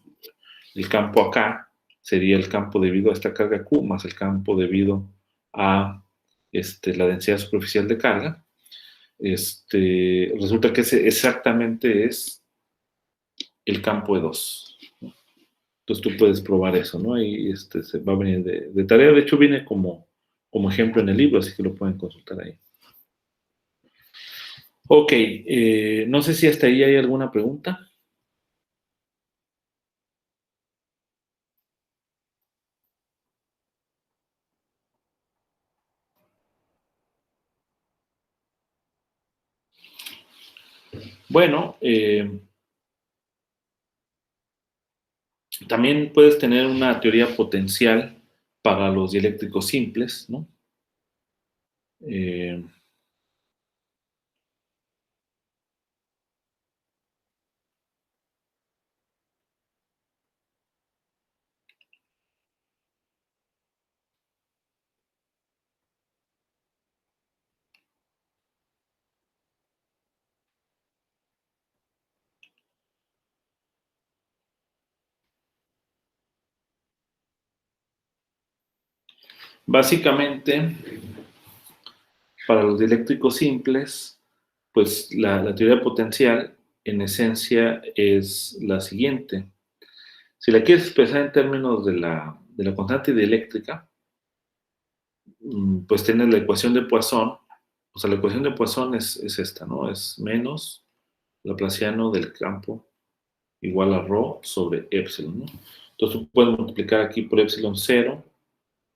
el campo acá sería el campo debido a esta carga Q más el campo debido a la densidad superficial de carga. Resulta que ese exactamente es el campo E2. Entonces tú puedes probar eso, ¿no? Y se va a venir de tarea. De hecho, viene como ejemplo en el libro, así que lo pueden consultar ahí. Ok, no sé si hasta ahí hay alguna pregunta. Bueno, también puedes tener una teoría potencial para los dieléctricos simples, ¿no? Eh, Básicamente, para los dieléctricos simples, pues la teoría potencial en esencia es la siguiente. Si la quieres expresar en términos de la constante dieléctrica, pues tienes la ecuación de Poisson. O sea, la ecuación de Poisson es esta, ¿no? Es menos Laplaciano del campo igual a ρ sobre epsilon, ¿no? Entonces tú puedes multiplicar aquí por epsilon 0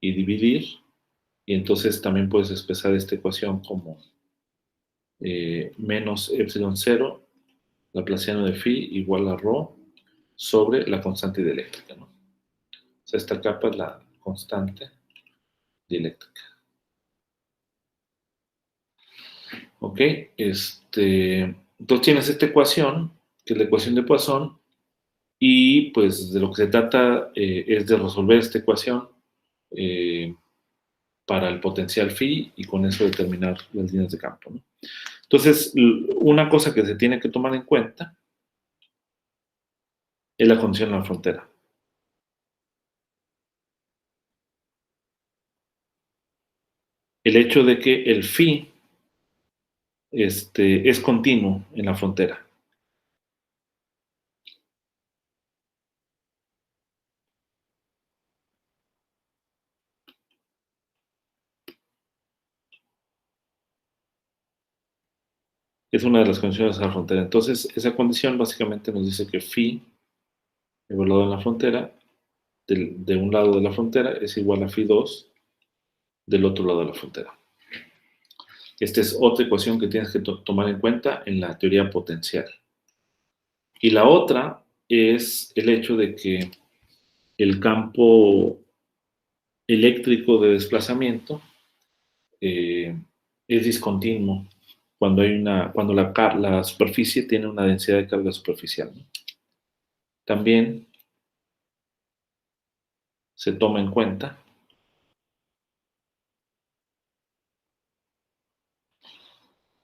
y dividir, y entonces también puedes expresar esta ecuación como menos epsilon 0 Laplaciano de phi igual a ρ sobre la constante dieléctrica, ¿no? O sea, esta capa es la constante dieléctrica. ¿Ok? Entonces tienes esta ecuación, que es la ecuación de Poisson, y pues de lo que se trata es de resolver esta ecuación eh, para el potencial phi y con eso determinar las líneas de campo, ¿no? Entonces, una cosa que se tiene que tomar en cuenta es la condición en la frontera. El hecho de que el phi es continuo en la frontera. Es una de las condiciones de la frontera. Entonces, esa condición básicamente nos dice que phi evaluado en la frontera, de un lado de la frontera, es igual a phi 2 del otro lado de la frontera. Esta es otra ecuación que tienes que tomar en cuenta en la teoría potencial. Y la otra es el hecho de que el campo eléctrico de desplazamiento es discontinuo cuando la superficie tiene una densidad de carga superficial, ¿no? También se toma en cuenta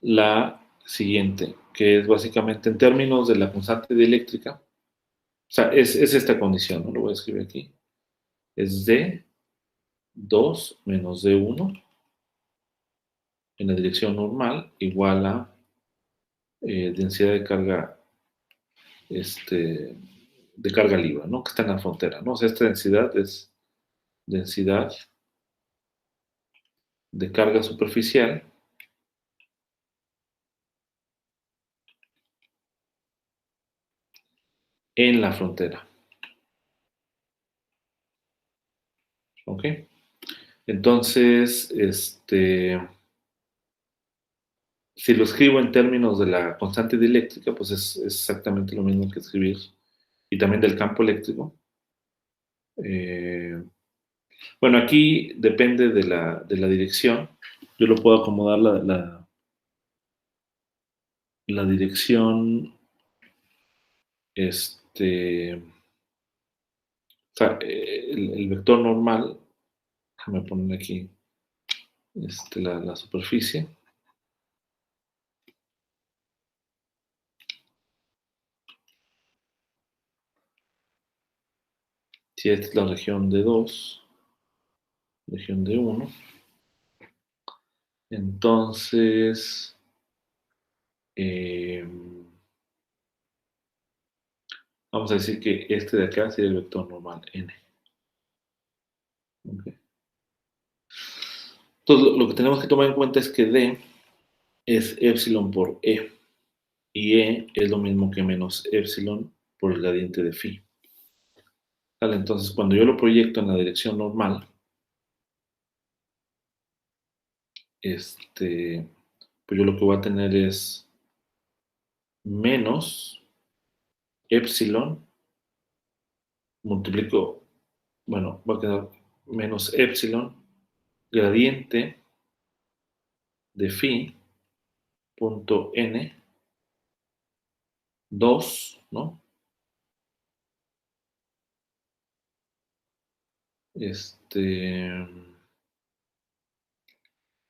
la siguiente, que es básicamente en términos de la constante dieléctrica, o sea, es esta condición, ¿no? Lo voy a escribir aquí. Es D2 menos D1 en la dirección normal igual a densidad de carga, de carga libre, ¿no? Que está en la frontera, ¿no? O sea, esta densidad es densidad de carga superficial en la frontera. ¿Ok? Entonces, si lo escribo en términos de la constante dieléctrica, pues es exactamente lo mismo que escribir, y también del campo eléctrico. Bueno, aquí depende de la dirección. Yo lo puedo acomodar la dirección, o sea, el vector normal, déjame poner aquí la superficie. Si esta es la región D2, región D1, entonces vamos a decir que este de acá sería el vector normal n. Okay. Entonces, lo que tenemos que tomar en cuenta es que D es epsilon por E, y E es lo mismo que menos epsilon por el gradiente de phi. ¿Vale? Entonces, cuando yo lo proyecto en la dirección normal, pues yo lo que voy a tener es menos epsilon, multiplico, bueno, va a quedar menos epsilon, gradiente de phi, punto n, 2, ¿no?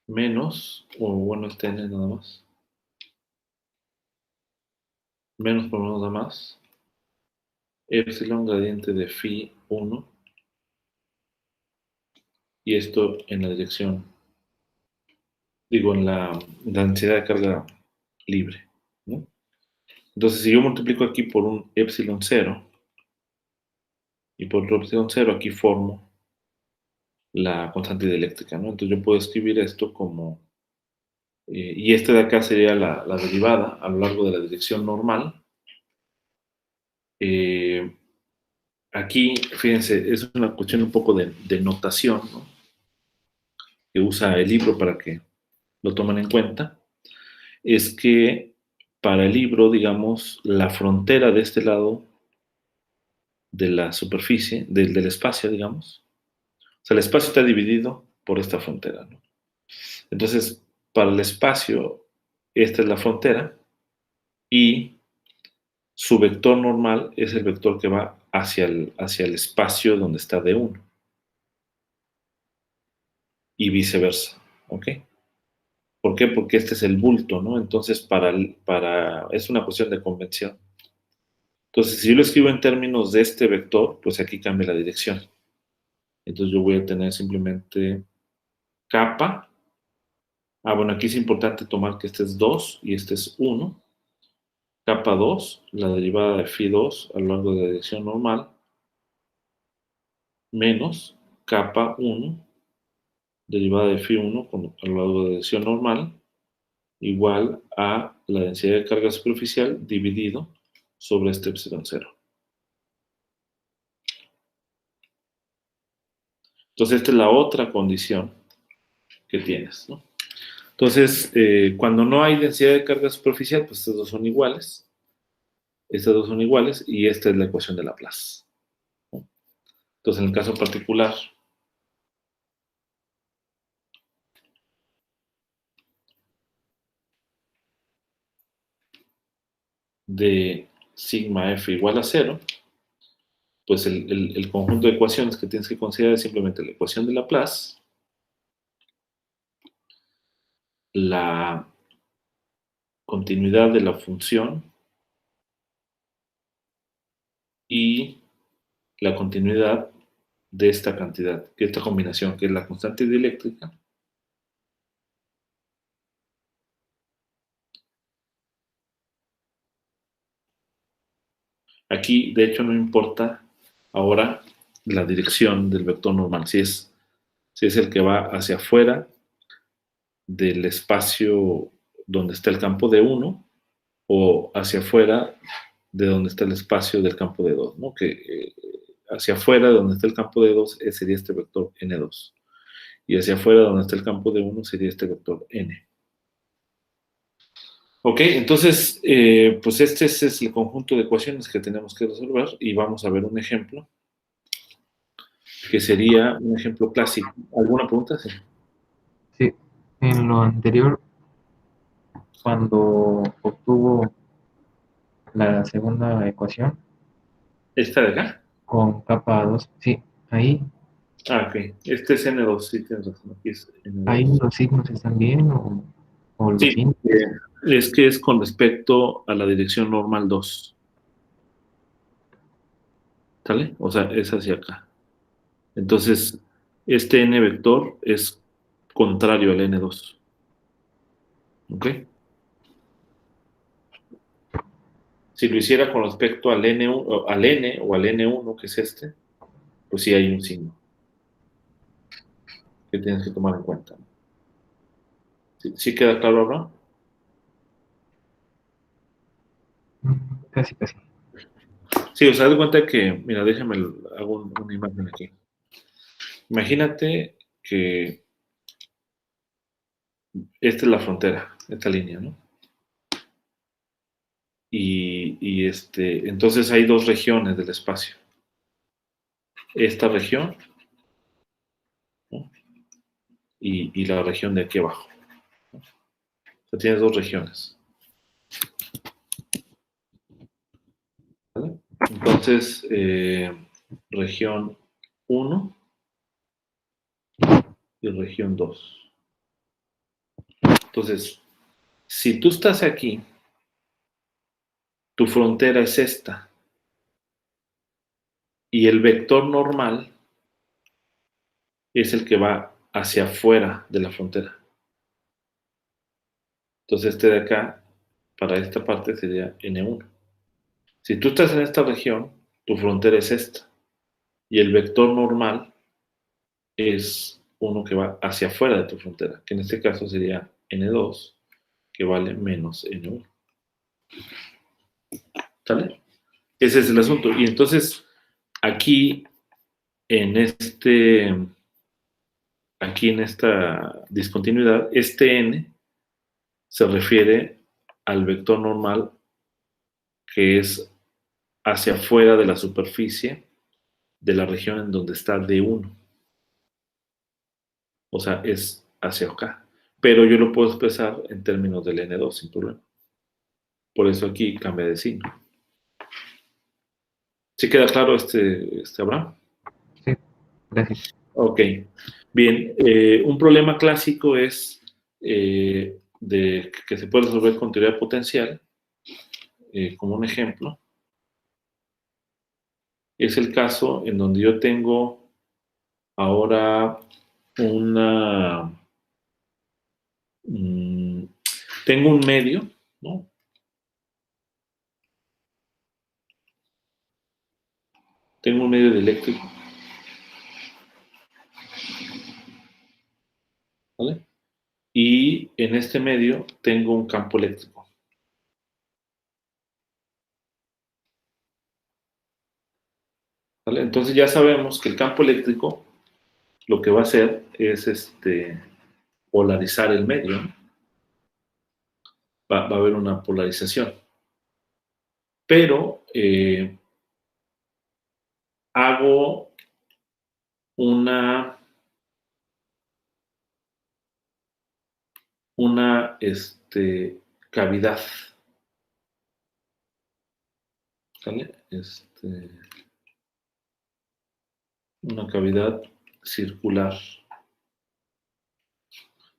Menos, o bueno, n nada más, menos por menos nada más, epsilon gradiente de phi 1, y esto en la dirección, digo, en la densidad de carga libre, ¿no? Entonces, si yo multiplico aquí por un epsilon 0 y por otro epsilon 0, aquí formo la constante dieléctrica, ¿no? Entonces yo puedo escribir esto como, y de acá sería la derivada a lo largo de la dirección normal. Aquí, fíjense, es una cuestión un poco de notación, ¿no? Que usa el libro para que lo tomen en cuenta. Es que para el libro, digamos, la frontera de este lado de la superficie, del espacio, digamos, o sea, el espacio está dividido por esta frontera, ¿no? Entonces, para el espacio, esta es la frontera, y su vector normal es el vector que va hacia el espacio donde está D1, y viceversa, ¿ok? ¿Por qué? Porque este es el bulto, ¿no? Entonces, es una cuestión de convención. Entonces, si yo lo escribo en términos de este vector, pues aquí cambia la dirección. Entonces, yo voy a tener simplemente capa. Bueno, aquí es importante tomar que este es 2 y este es 1. Capa 2, la derivada de phi 2 a lo largo de la dirección normal, menos capa 1, derivada de phi 1 a lo largo de la dirección normal, igual a la densidad de carga superficial dividido sobre este epsilon 0. Entonces, esta es la otra condición que tienes, ¿no? Entonces, cuando no hay densidad de carga superficial, pues estas dos son iguales. Estas dos son iguales y esta es la ecuación de Laplace, ¿no? Entonces, en el caso particular de sigma f igual a 0, pues el conjunto de ecuaciones que tienes que considerar es simplemente la ecuación de Laplace, la continuidad de la función y la continuidad de esta cantidad, que esta combinación, que es la constante dieléctrica, aquí de hecho no importa ahora la dirección del vector normal, si es el que va hacia afuera del espacio donde está el campo de 1 o hacia afuera de donde está el espacio del campo de 2, ¿no? Que hacia afuera de donde está el campo de 2 sería este vector n2 y hacia afuera donde está el campo de 1 sería este vector n. Ok, entonces, pues este es el conjunto de ecuaciones que tenemos que resolver y vamos a ver un ejemplo, que sería un ejemplo clásico. ¿Alguna pregunta? Sí. Sí, en lo anterior, cuando obtuvo la segunda ecuación ¿Esta de acá? con capa 2, sí, ahí, Ah, ok. Este es N2, sí, tienes razón. Aquí es ahí N2. los signos están bien o los Sí, índices. es que es con respecto a la dirección normal 2. ¿Sale? O sea, es hacia acá. Entonces, este n vector es contrario al n2. ¿Ok? Si lo hiciera con respecto al n1, al n o al n1, que es este, pues sí hay un signo que tienes que tomar en cuenta. ¿Sí, sí queda claro ahora? Casi, casi. Sí, o sea, haz de cuenta que, mira, déjame, hago una imagen aquí. Imagínate que esta es la frontera, esta línea, ¿no? Entonces hay dos regiones del espacio. Esta región, ¿no? Y la región de aquí abajo. O sea, tienes dos regiones. ¿Vale? Entonces, región 1 y región 2. Entonces, si tú estás aquí, tu frontera es esta, y el vector normal es el que va hacia afuera de la frontera. Entonces, este de acá, para esta parte sería N1. Si tú estás en esta región, tu frontera es esta, y el vector normal es uno que va hacia afuera de tu frontera, que en este caso sería N2, que vale menos N1. ¿Sale? Ese es el asunto. Y entonces, aquí en aquí en esta discontinuidad, este n se refiere al vector normal que es hacia afuera de la superficie de la región en donde está D1. O sea, es hacia acá. Pero yo lo puedo expresar en términos del N2 sin problema. Por eso aquí cambia de signo. ¿Sí queda claro Abraham? Sí, gracias. Ok. Bien, un problema clásico es que se puede resolver con teoría potencial, como un ejemplo. Es el caso en donde yo tengo ahora una... mm, tengo un medio, ¿no? Tengo un medio dieléctrico, ¿vale? Y en este medio tengo un campo eléctrico. ¿Vale? Entonces ya sabemos que el campo eléctrico lo que va a hacer es polarizar el medio, ¿no? Va a haber una polarización. Pero hago una, cavidad, ¿vale? Una cavidad circular.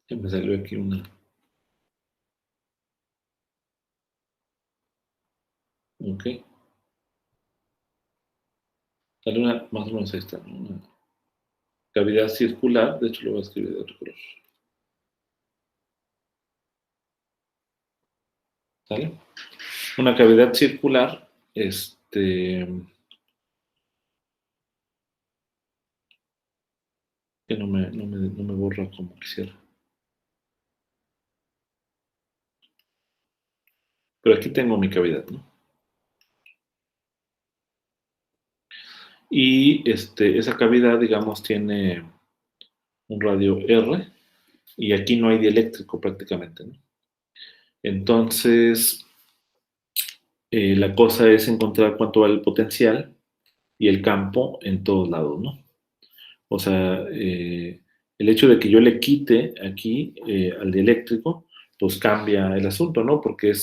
Ya me salió aquí una. ¿Ok? Dale una, más o menos ahí está, ¿no? Una cavidad circular, de hecho lo voy a escribir de otro color. ¿Sale? Una cavidad circular, que no me borra como quisiera. Pero aquí tengo mi cavidad, ¿no? Y esa cavidad, digamos, tiene un radio R y aquí no hay dieléctrico prácticamente, ¿no? Entonces, la cosa es encontrar cuánto vale el potencial y el campo en todos lados, ¿no? O sea, el hecho de que yo le quite aquí al dieléctrico, pues cambia el asunto, ¿no? Porque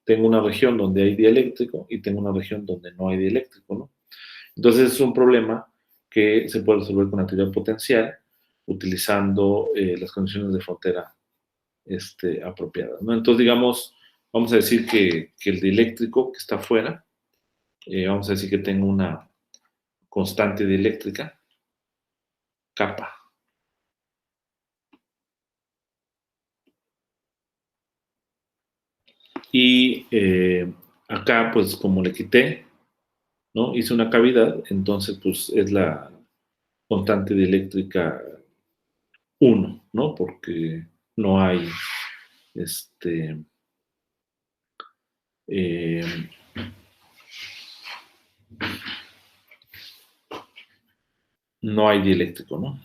tengo una región donde hay dieléctrico y tengo una región donde no hay dieléctrico, ¿no? Entonces es un problema que se puede resolver con la teoría potencial utilizando las condiciones de frontera apropiadas, ¿no? Entonces, digamos, vamos a decir que el dieléctrico que está afuera, vamos a decir que tengo una constante dieléctrica, kappa. Y acá, pues como le quité, ¿no? Hice una cavidad, entonces pues es la constante dieléctrica 1, ¿no? Porque no hay, este, eh, no hay dieléctrico, ¿no?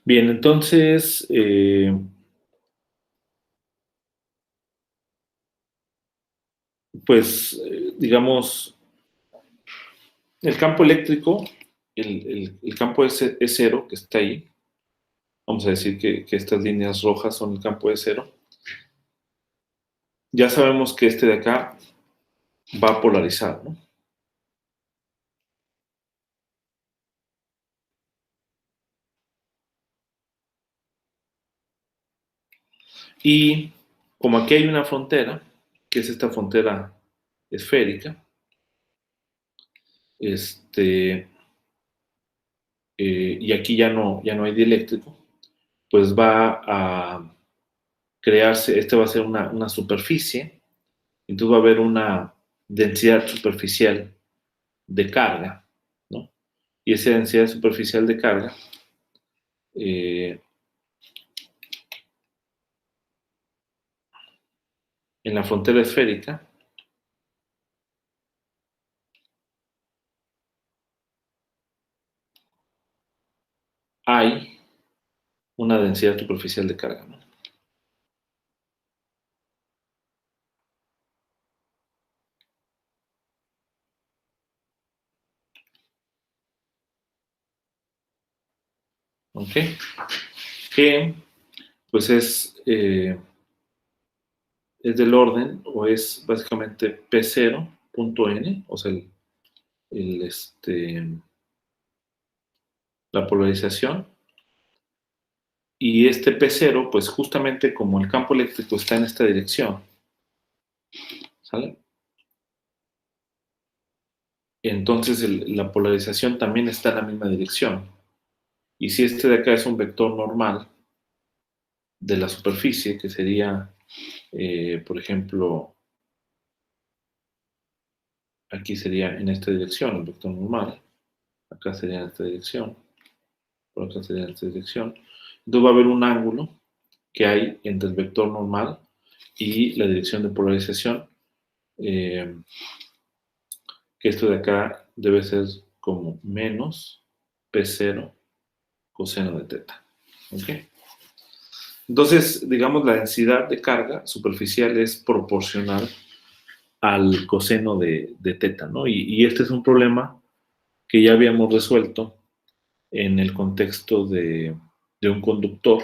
Bien, entonces, pues, digamos, el campo eléctrico, el campo es cero que está ahí. Vamos a decir que estas líneas rojas son el campo de cero. Ya sabemos que este de acá va a polarizar, ¿no? Y como aquí hay una frontera, que es esta frontera esférica, y aquí ya no hay dieléctrico, pues va a crearse, va a ser una superficie, entonces va a haber una densidad superficial de carga, ¿no? Y esa densidad superficial de carga en la frontera esférica hay una densidad superficial de carga, ¿no? ¿Ok? Que pues es del orden o es básicamente P0.n, o sea, el, la polarización. Y este P0, pues justamente como el campo eléctrico está en esta dirección, ¿sale? Entonces la polarización también está en la misma dirección. Y si este de acá es un vector normal de la superficie, que sería, por ejemplo, aquí sería en esta dirección, el vector normal, acá sería en esta dirección, por acá sería en esta dirección. Entonces va a haber un ángulo que hay entre el vector normal y la dirección de polarización, que esto de acá debe ser como menos P0 coseno de teta. ¿Ok? Entonces, digamos, la densidad de carga superficial es proporcional al coseno de teta, ¿no? Y este es un problema que ya habíamos resuelto en el contexto de un conductor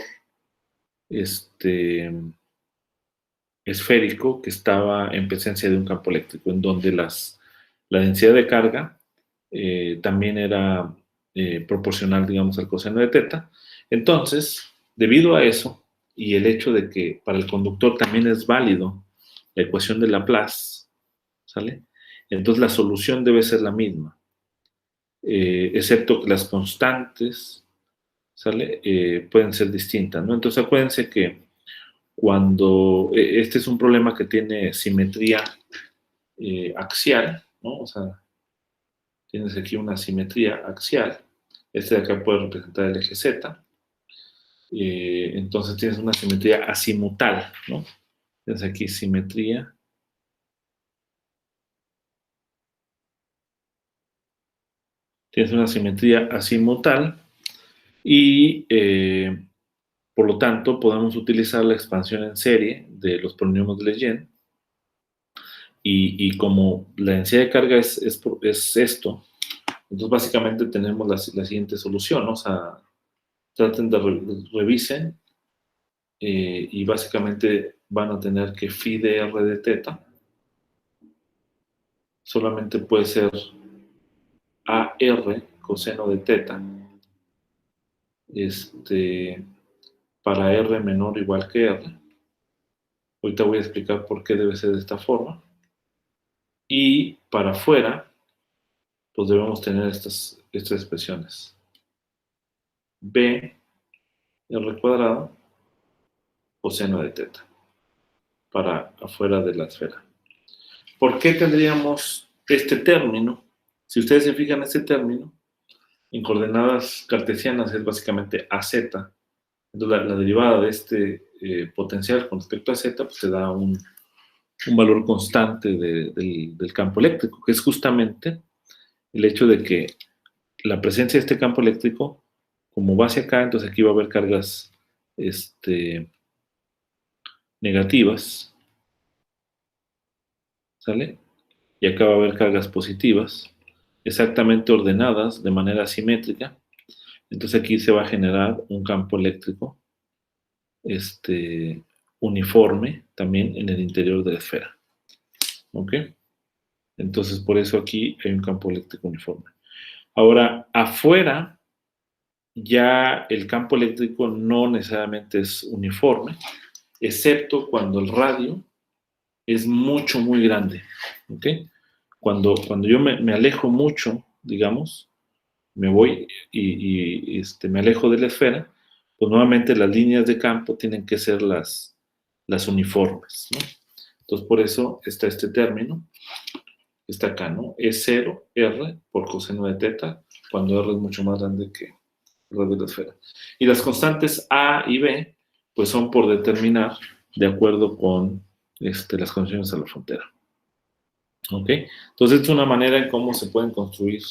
esférico que estaba en presencia de un campo eléctrico, en donde la densidad de carga también era proporcional, digamos, al coseno de teta. Entonces, debido a eso y el hecho de que para el conductor también es válido la ecuación de Laplace, ¿sale? Entonces la solución debe ser la misma, excepto que las constantes, ¿sale? Pueden ser distintas, ¿no? Entonces acuérdense que cuando este es un problema que tiene simetría axial, ¿no? O sea, tienes aquí una simetría axial, este de acá puede representar el eje Z, entonces tienes una simetría azimutal, ¿no? Tienes aquí simetría. Tienes una simetría azimutal y por lo tanto podemos utilizar la expansión en serie de los polinomios de Lejeune y como la densidad de carga es esto, entonces básicamente tenemos la siguiente solución, ¿no? O sea, traten de revisen y básicamente van a tener que phi de r de teta solamente puede ser AR coseno de teta para R menor o igual que R. Ahorita voy a explicar por qué debe ser de esta forma. Y para afuera, pues debemos tener estas expresiones. B R cuadrado coseno de teta para afuera de la esfera. ¿Por qué tendríamos este término? Si ustedes se fijan, este término en coordenadas cartesianas es básicamente AZ. Entonces, la derivada de este potencial con respecto a Z pues, te da un valor constante del campo eléctrico, que es justamente el hecho de que la presencia de este campo eléctrico, como va hacia acá, entonces aquí va a haber cargas negativas, ¿sale? Y acá va a haber cargas positivas, exactamente ordenadas de manera simétrica. Entonces aquí se va a generar un campo eléctrico uniforme también en el interior de la esfera. ¿Ok? Entonces por eso aquí hay un campo eléctrico uniforme. Ahora, afuera ya el campo eléctrico no necesariamente es uniforme, excepto cuando el radio es mucho, muy grande. ¿Ok? Cuando yo me alejo mucho, digamos, me voy y me alejo de la esfera, pues nuevamente las líneas de campo tienen que ser las uniformes, ¿no? Entonces, por eso está este término, está acá, ¿no? Es 0 R por coseno de teta, cuando R es mucho más grande que el radio de la esfera. Y las constantes A y B, pues son por determinar de acuerdo con las condiciones a la frontera. ¿Ok? Entonces, es una manera en cómo se pueden construir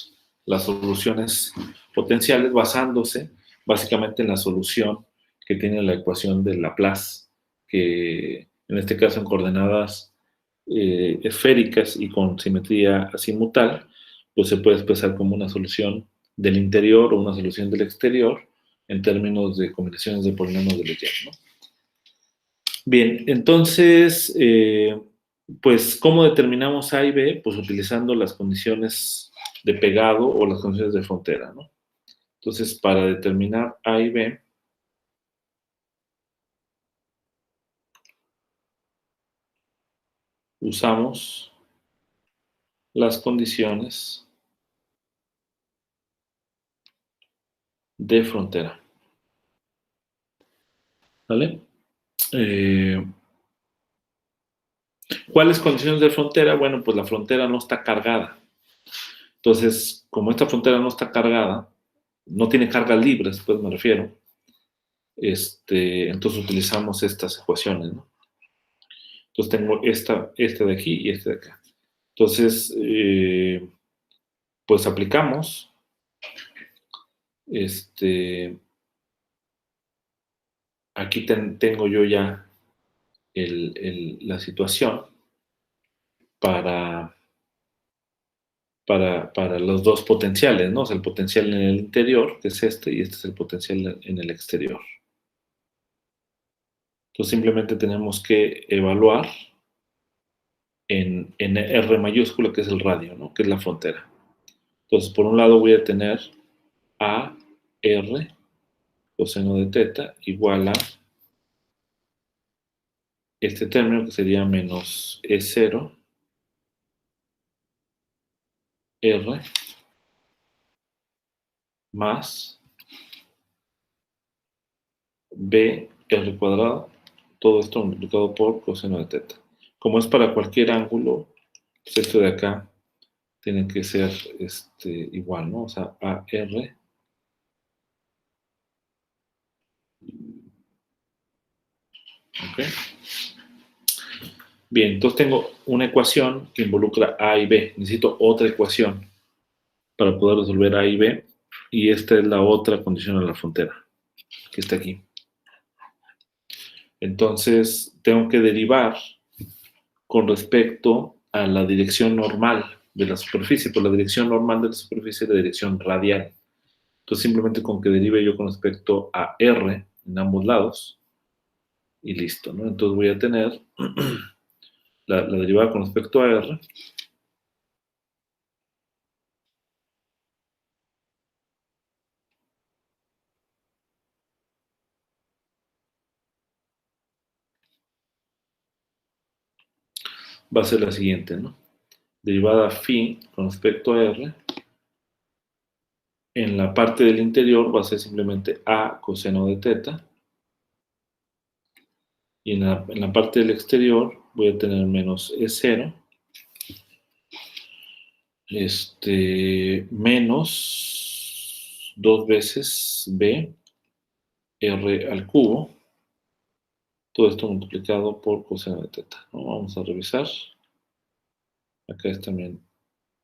las soluciones potenciales basándose básicamente en la solución que tiene la ecuación de Laplace, que en este caso en coordenadas esféricas y con simetría azimutal, pues se puede expresar como una solución del interior o una solución del exterior en términos de combinaciones de polinomios de Lejeune, ¿no? Bien, entonces, pues, ¿cómo determinamos A y B? Pues utilizando las condiciones de pegado o las condiciones de frontera, ¿no? Entonces, para determinar A y B, usamos las condiciones de frontera. ¿Vale? ¿Cuáles condiciones de frontera? Bueno, pues la frontera no está cargada. Entonces, como esta frontera no está cargada, no tiene cargas libres, pues me refiero, entonces utilizamos estas ecuaciones, ¿no? Entonces tengo esta de aquí y esta de acá. Entonces, pues aplicamos aquí tengo yo ya la situación para los dos potenciales, ¿no? O sea, el potencial en el interior, que es y este es el potencial en el exterior. Entonces simplemente tenemos que evaluar en R mayúscula, que es el radio, ¿no? Que es la frontera. Entonces, por un lado voy a tener A, R, coseno de teta, igual a este término que sería menos E0 R más B R cuadrado, todo esto multiplicado por coseno de teta. Como es para cualquier ángulo, pues esto de acá tiene que ser igual, ¿no? O sea, AR. ¿Ok? Bien, entonces tengo una ecuación que involucra A y B. Necesito otra ecuación para poder resolver A y B. Y esta es la otra condición de la frontera, que está aquí. Entonces, tengo que derivar con respecto a la dirección normal de la superficie. Por la dirección normal de la superficie es la dirección radial. Entonces, simplemente con que derive yo con respecto a R en ambos lados, y listo, ¿no? Entonces voy a tener la derivada con respecto a R. Va a ser la siguiente, ¿no? Derivada phi con respecto a R. En la parte del interior va a ser simplemente A coseno de teta. Y en la parte del exterior voy a tener menos E0 menos 2 veces B R al cubo, todo esto multiplicado por coseno de teta, ¿no? Vamos a revisar, acá es también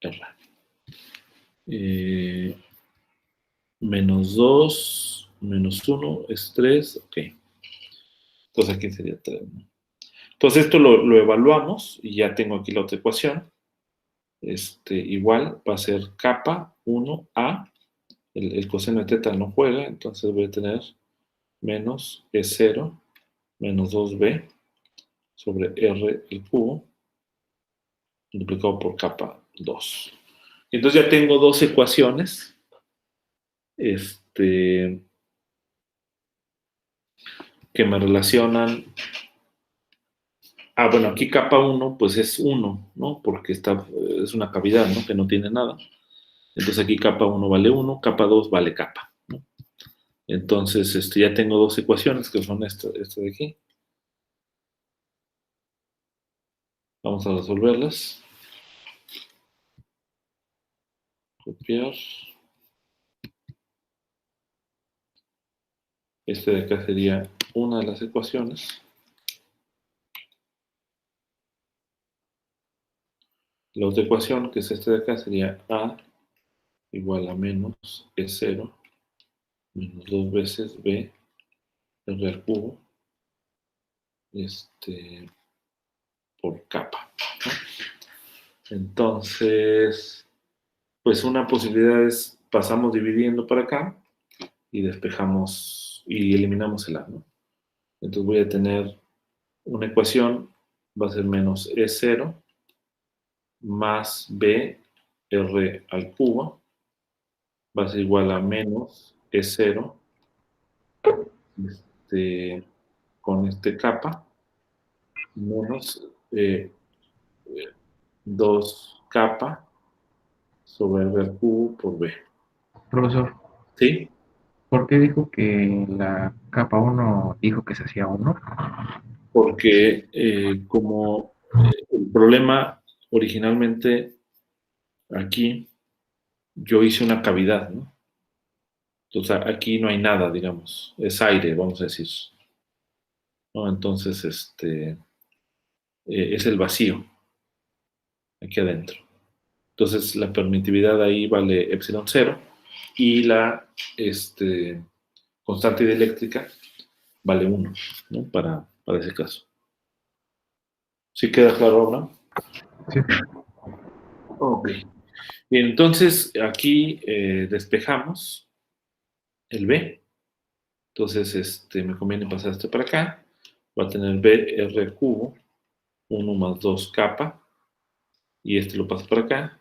R. Menos 2, menos 1 es 3, ok. Entonces aquí sería 3, ¿no? Entonces esto lo evaluamos y ya tengo aquí la otra ecuación. Igual va a ser kappa 1A, el coseno de teta no juega, entonces voy a tener menos E0 menos 2B sobre R el cubo multiplicado por kappa 2. Entonces ya tengo dos ecuaciones que me relacionan. Bueno, aquí kappa 1 pues es 1, ¿no? Porque es una cavidad, ¿no? Que no tiene nada. Entonces aquí kappa 1 vale 1, kappa 2 vale kappa, ¿no? Entonces ya tengo dos ecuaciones que son esta de aquí. Vamos a resolverlas. Copiar. Este de acá sería una de las ecuaciones. La otra ecuación, que es esta de acá, sería A igual a menos E0 menos 2 veces B R al cubo por kappa, ¿no? Entonces, pues una posibilidad es pasamos dividiendo para acá y despejamos y eliminamos el A, ¿no? Entonces voy a tener una ecuación, va a ser menos E0 más B R al cubo, va a ser igual a menos E0 con kappa menos 2 kappa sobre B al cubo por B. Profesor, ¿Sí? ¿por qué dijo que la capa uno dijo que se hacía uno? Porque como el problema originalmente aquí, yo hice una cavidad, ¿no? Entonces aquí no hay nada, digamos, es aire, vamos a decir, ¿no? Entonces, es el vacío aquí adentro. Entonces la permitividad ahí vale epsilon cero y la constante dieléctrica vale 1, ¿no? Para ese caso. ¿Sí queda claro ahora? Sí. Ok. Bien, entonces aquí despejamos el B. Entonces me conviene pasar esto para acá. Va a tener B R al cubo, 1 más 2 kappa. Y lo paso para acá.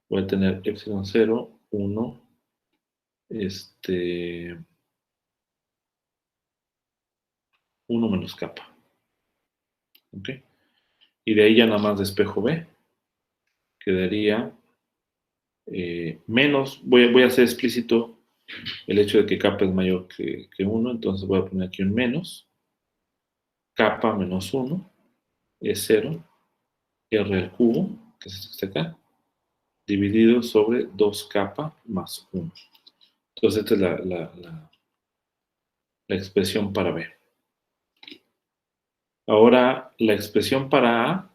Voy a tener epsilon 0, 1, 1 menos kappa. ¿ok? Y de ahí ya nada más despejo B. Quedaría menos, voy a hacer explícito el hecho de que kappa es mayor que 1, entonces voy a poner aquí un menos, kappa menos 1 es 0, r al cubo, que es este que está acá, dividido sobre 2 kappa más 1. Entonces esta es la expresión para B. Ahora la expresión para A,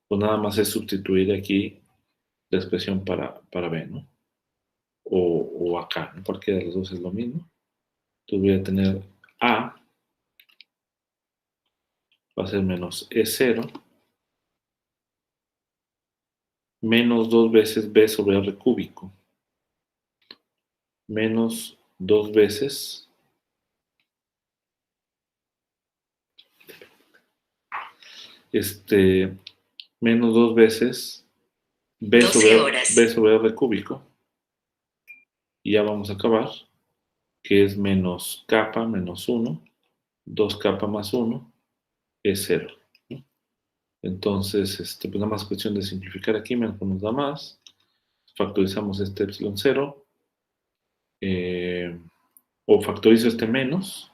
pues nada más es sustituir aquí la expresión para B, ¿no? O acá, ¿no? Cualquiera de los dos es lo mismo. Entonces voy a tener A, va a ser menos E0, menos 2 veces B sobre R cúbico, menos 2 veces menos 2 veces B sobre R cúbico, y ya vamos a acabar, que es menos kappa menos 1, 2 kappa más 1, es 0. Entonces, pues nada más cuestión de simplificar aquí, menos nos da más, factorizamos este epsilon 0, o factorizo este menos,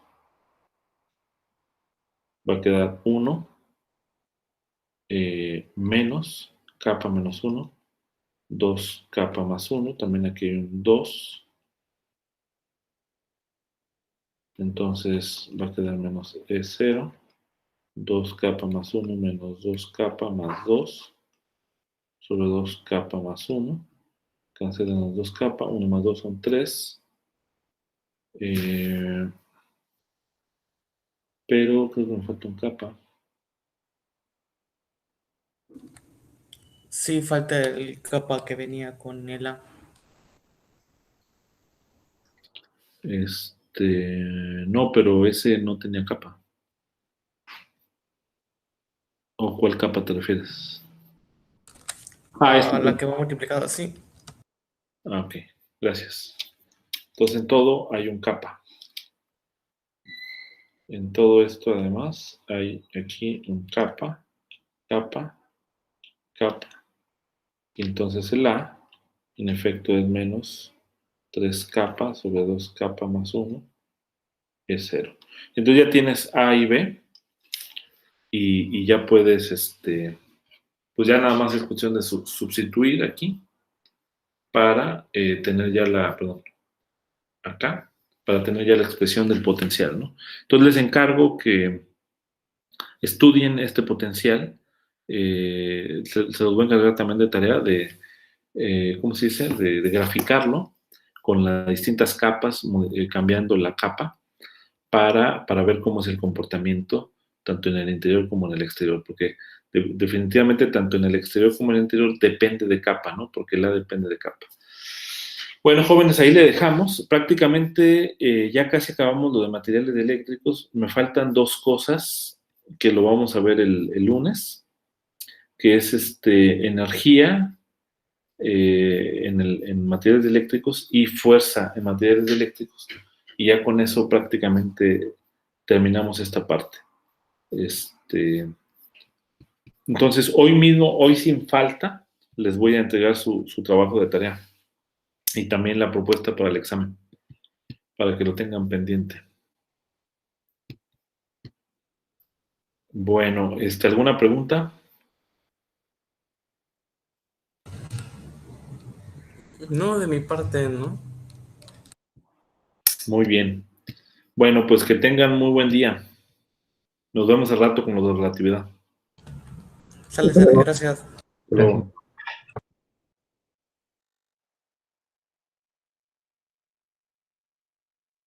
va a quedar 1, menos kappa menos 1, 2 kappa más 1, también aquí hay un 2, entonces va a quedar menos E0, 2 kappa más 1 menos 2 kappa más 2, sobre 2 kappa más 1, cancelan los 2 kappa, 1 más 2 son 3, pero creo que me falta un kappa. Sí, falta el capa que venía con el A. No, pero ese no tenía capa. ¿O cuál capa te refieres? A la que va multiplicada, sí. Ok, gracias. Entonces en todo hay un capa. En todo esto además hay aquí un capa, capa, capa. Y entonces el A, en efecto, es menos 3 kappa sobre 2 kappa más 1, es 0. Entonces ya tienes A y B, y ya puedes, pues ya nada más es cuestión de sustituir aquí para tener ya acá, para tener ya la expresión del potencial, ¿no? Entonces les encargo que estudien este potencial, se los voy a encargar también de tarea de, ¿cómo se dice?, de graficarlo con las distintas capas, cambiando la capa para ver cómo es el comportamiento tanto en el interior como en el exterior, porque definitivamente tanto en el exterior como en el interior depende de capa, ¿no? Porque la depende de capa. Bueno, jóvenes, ahí le dejamos. Prácticamente ya casi acabamos lo de materiales eléctricos. Me faltan 2 cosas que lo vamos a ver el lunes, que es energía en materiales eléctricos y fuerza en materiales eléctricos. Y ya con eso prácticamente terminamos esta parte. Entonces, hoy mismo, hoy sin falta, les voy a entregar su trabajo de tarea y también la propuesta para el examen, para que lo tengan pendiente. Bueno, ¿alguna pregunta? No, de mi parte, ¿no? Muy bien. Bueno, pues que tengan muy buen día. Nos vemos al rato con lo de relatividad. Sale, gracias. Hasta luego.